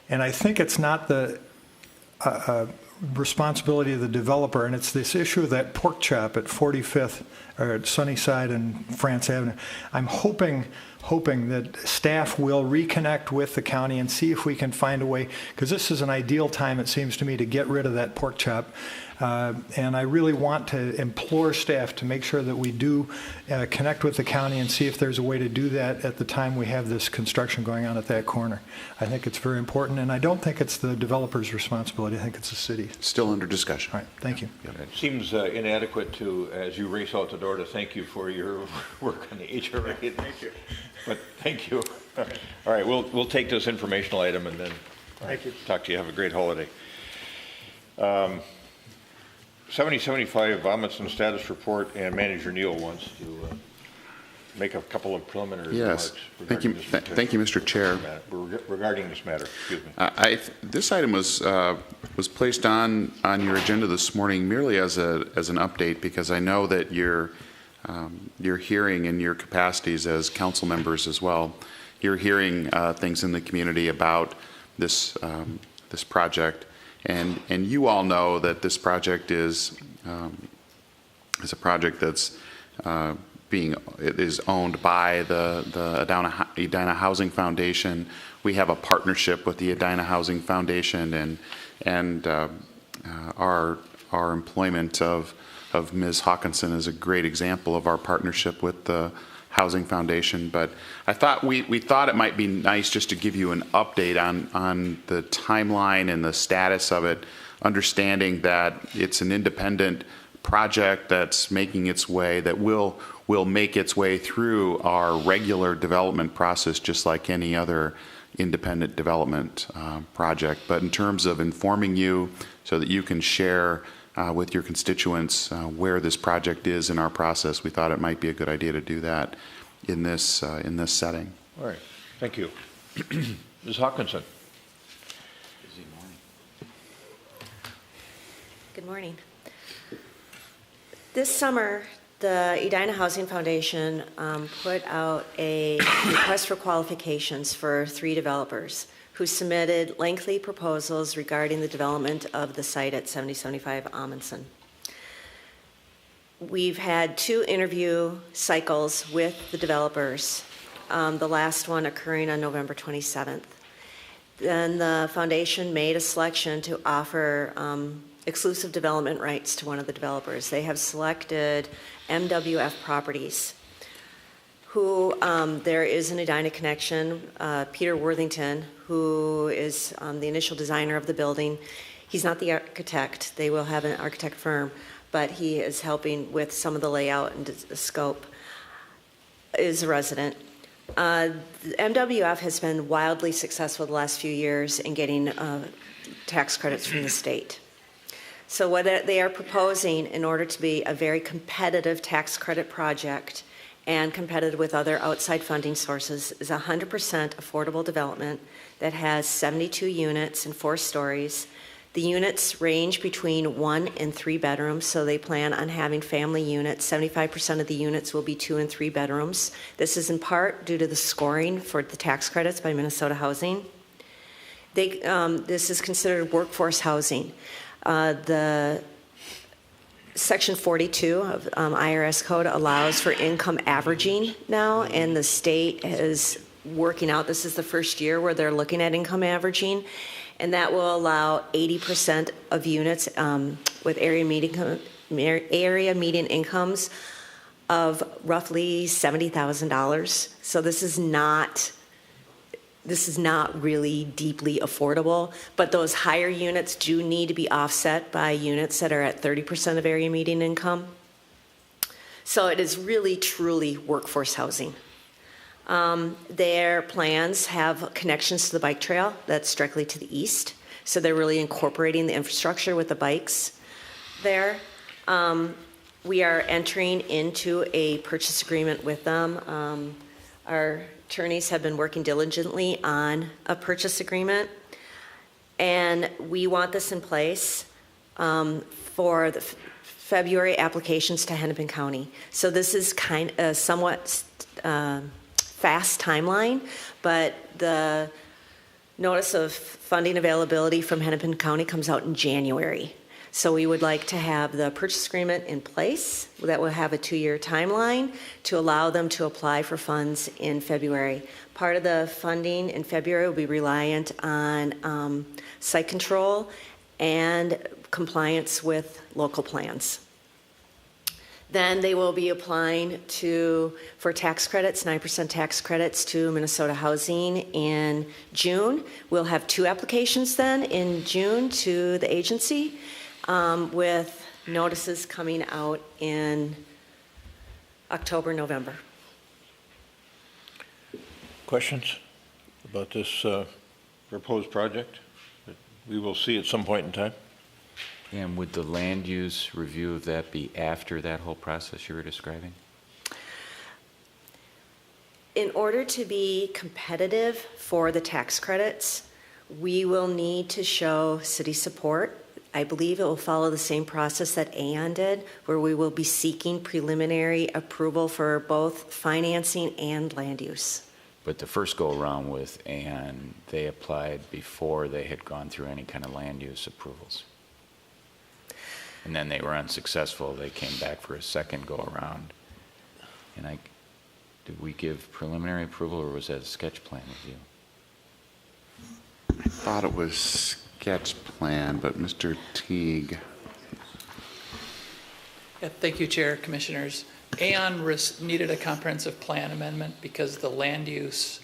And I think it's not the responsibility of the developer, and it's this issue of that pork chop at 45th, or at Sunnyside and France Avenue. I'm hoping that staff will reconnect with the county and see if we can find a way, because this is an ideal time, it seems to me, to get rid of that pork chop. And I really want to implore staff to make sure that we do connect with the county and see if there's a way to do that at the time we have this construction going on at that corner. I think it's very important, and I don't think it's the developer's responsibility. I think it's the city. Still under discussion. All right, thank you. It seems inadequate to, as you race out the door, to thank you for your work on the HRA. Thank you. But thank you. All right, we'll take this informational item and then talk to you. Have a great holiday. 7075 Amundsen status report, and Manager Neal wants to make a couple of preliminary Yes. remarks. Thank you, Mr. Chair. Regarding this matter, excuse me. This item was placed on your agenda this morning merely as an update, because I know that you're hearing in your capacities as council members as well. You're hearing things in the community about this project, and you all know that this project is a project that's it is owned by the Edina Housing Foundation. We have a partnership with the Edina Housing Foundation, and our employment of of Ms. Hawkinson is a great example of our partnership with the Housing Foundation. But I thought we thought it might be nice just to give you an update on the timeline and the status of it, understanding that it's an independent project that's making its way, that will make its way through our regular development process, just like any other independent development project. But in terms of informing you so that you can share with your constituents where this project is in our process, we thought it might be a good idea to do that in this setting. All right, thank you. Ms. Hawkinson. Good morning. This summer, the Edina Housing Foundation put out a request for qualifications for 3 developers who submitted lengthy proposals regarding the development of the site at 7075 Amundsen. We've had 2 interview cycles with the developers, the last one occurring on November 27th. Then the foundation made a selection to offer exclusive development rights to one of the developers. They have selected MWF Properties, who there is an Edina connection. Peter Worthington, who is the initial designer of the building. He's not the architect. They will have an architect firm, but he is helping with some of the layout and the scope, is a resident. MWF has been wildly successful the last few years in getting tax credits from the state. So what they are proposing, in order to be a very competitive tax credit project and competitive with other outside funding sources, is 100% affordable development that has 72 units and 4 stories. The units range between 1 and 3 bedrooms, so they plan on having family units. 75% of the units will be 2 and 3 bedrooms. This is in part due to the scoring for the tax credits by Minnesota Housing. This is considered workforce housing. The Section 42 of IRS code allows for income averaging now, and the state is working out, this is the first year where they're looking at income averaging, and that will allow 80% of units with area median incomes of roughly $70,000. So this is not really deeply affordable, but those higher units do need to be offset by units that are at 30% of area median income. So it is really, truly workforce housing. Their plans have connections to the bike trail that's directly to the east, so they're really incorporating the infrastructure with the bikes there. We are entering into a purchase agreement with them. Our attorneys have been working diligently on a purchase agreement, and we want this in place for the February applications to Hennepin County. So this is kind of somewhat fast timeline, but the notice of funding availability from Hennepin County comes out in January. So we would like to have the purchase agreement in place that will have a 2-year timeline to allow them to apply for funds in February. Part of the funding in February will be reliant on site control and compliance with local plans. Then they will be applying for tax credits, 9% tax credits to Minnesota Housing in June. We'll have 2 applications then in June to the agency, with notices coming out in October, November. Questions about this proposed project that we will see at some point in time? And would the land use review of that be after that whole process you were describing? In order to be competitive for the tax credits, we will need to show city support. I believe it will follow the same process that Aon did, where we will be seeking preliminary approval for both financing and land use. But the first go-around with Aon, they applied before they had gone through any kind of land use approvals. And then they were unsuccessful. They came back for a second go-around. And did we give preliminary approval, or was that a sketch plan review? I thought it was sketch plan, but Mr. Teague. Yeah, thank you, Chair, Commissioners. Aon needed a comprehensive plan amendment because the land use,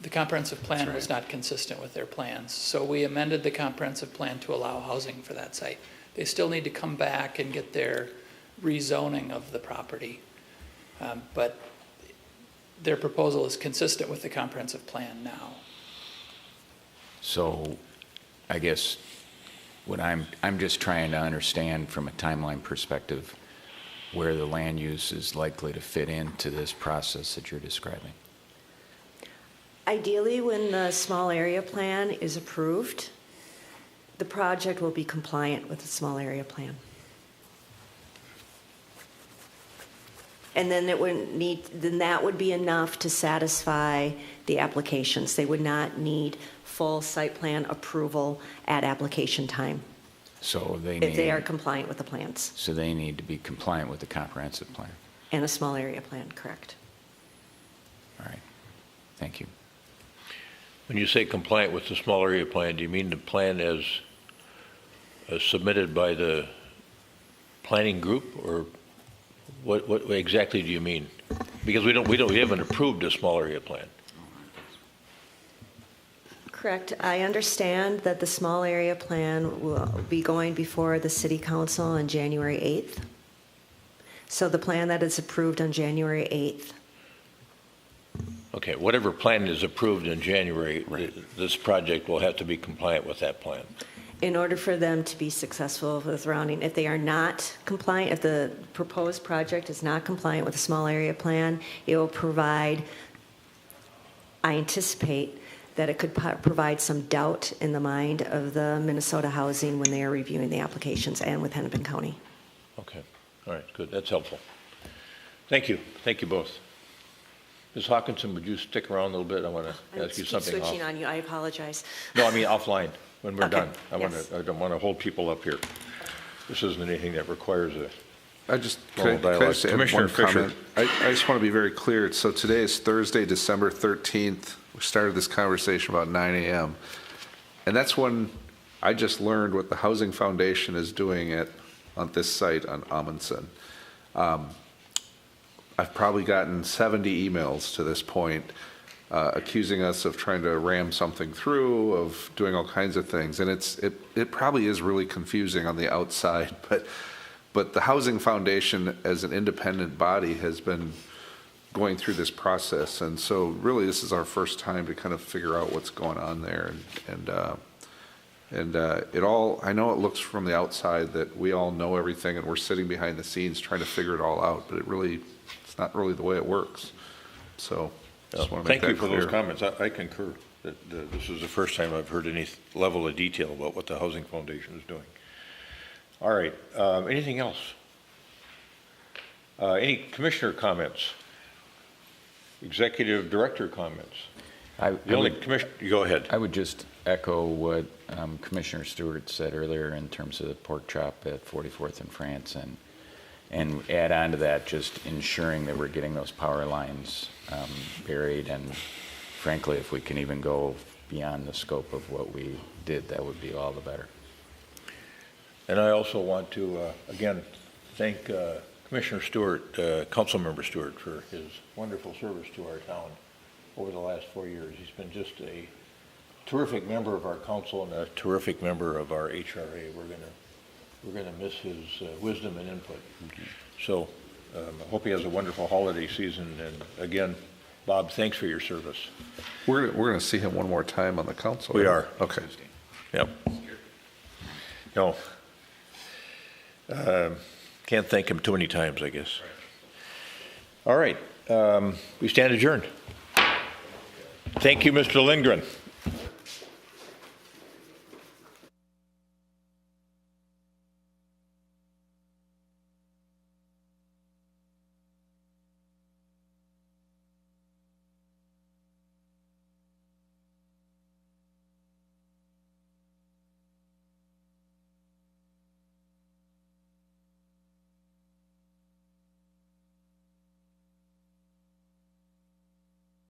the comprehensive plan was not consistent with their plans. So we amended the comprehensive plan to allow housing for that site. They still need to come back and get their rezoning of the property. But their proposal is consistent with the comprehensive plan now. So I guess what I'm just trying to understand from a timeline perspective where the land use is likely to fit into this process that you're describing. Ideally, when the small area plan is approved, the project will be compliant with the small area plan. And then that would be enough to satisfy the applications. They would not need full site plan approval at application time. So if they are compliant with the plans. So they need to be compliant with the comprehensive plan. And a small area plan, correct. All right. Thank you. When you say compliant with the small area plan, do you mean the plan as submitted by the planning group, or what exactly do you mean? Because we haven't approved a small area plan. Correct. I understand that the small area plan will be going before the City Council on January 8th. So the plan that is approved on January 8th. Okay, whatever plan is approved in January, this project will have to be compliant with that plan. In order for them to be successful with rounding, if they are not compliant, if the proposed project is not compliant with the small area plan, it will provide, I anticipate, that it could provide some doubt in the mind of the Minnesota Housing when they are reviewing the applications and with Hennepin County. Okay, all right, good, that's helpful. Thank you both. Ms. Hawkinson, would you stick around a little bit? I want to ask you something. I'm switching on you, I apologize. No, I mean offline, when we're Okay, done. I don't want to hold people up here. This isn't anything that requires a Can I just add Commissioner one Fisher. comment? I just want to be very clear. So today is Thursday, December 13th. We started this conversation about 9 a.m. And that's when I just learned what the Housing Foundation is doing on this site on Amundsen. I've probably gotten 70 emails to this point accusing us of trying to ram something through, of doing all kinds of things. And it probably is really confusing on the outside, but the Housing Foundation as an independent body has been going through this process. And so really this is our first time to kind of figure out what's going on there. And it all, I know it looks from the outside that we all know everything and we're sitting behind the scenes trying to figure it all out, but it's not really the way it works. So just want to make that clear. Thank you for those comments. I concur that this is the first time I've heard any level of detail about what the Housing Foundation is doing. All right, anything else? Any commissioner comments? Executive director comments? Go ahead. I would just echo what Commissioner Stewart said earlier in terms of the pork chop at 44th and France, and add on to that just ensuring that we're getting those power lines buried, and frankly, if we can even go beyond the scope of what we did, that would be all the better. And I also want to, again, thank Commissioner Stewart, Councilmember Stewart, for his wonderful service to our town over the last 4 years. He's been just a terrific member of our council and a terrific member of our HRA. We're gonna miss his wisdom and input. So I hope he has a wonderful holiday season. And again, Bob, thanks for your service. We're gonna see him one more time on the council. We right? are. Okay. Yep. No. Can't thank him too many times, I guess. All right. We stand adjourned. Thank you, Mr. Lindgren.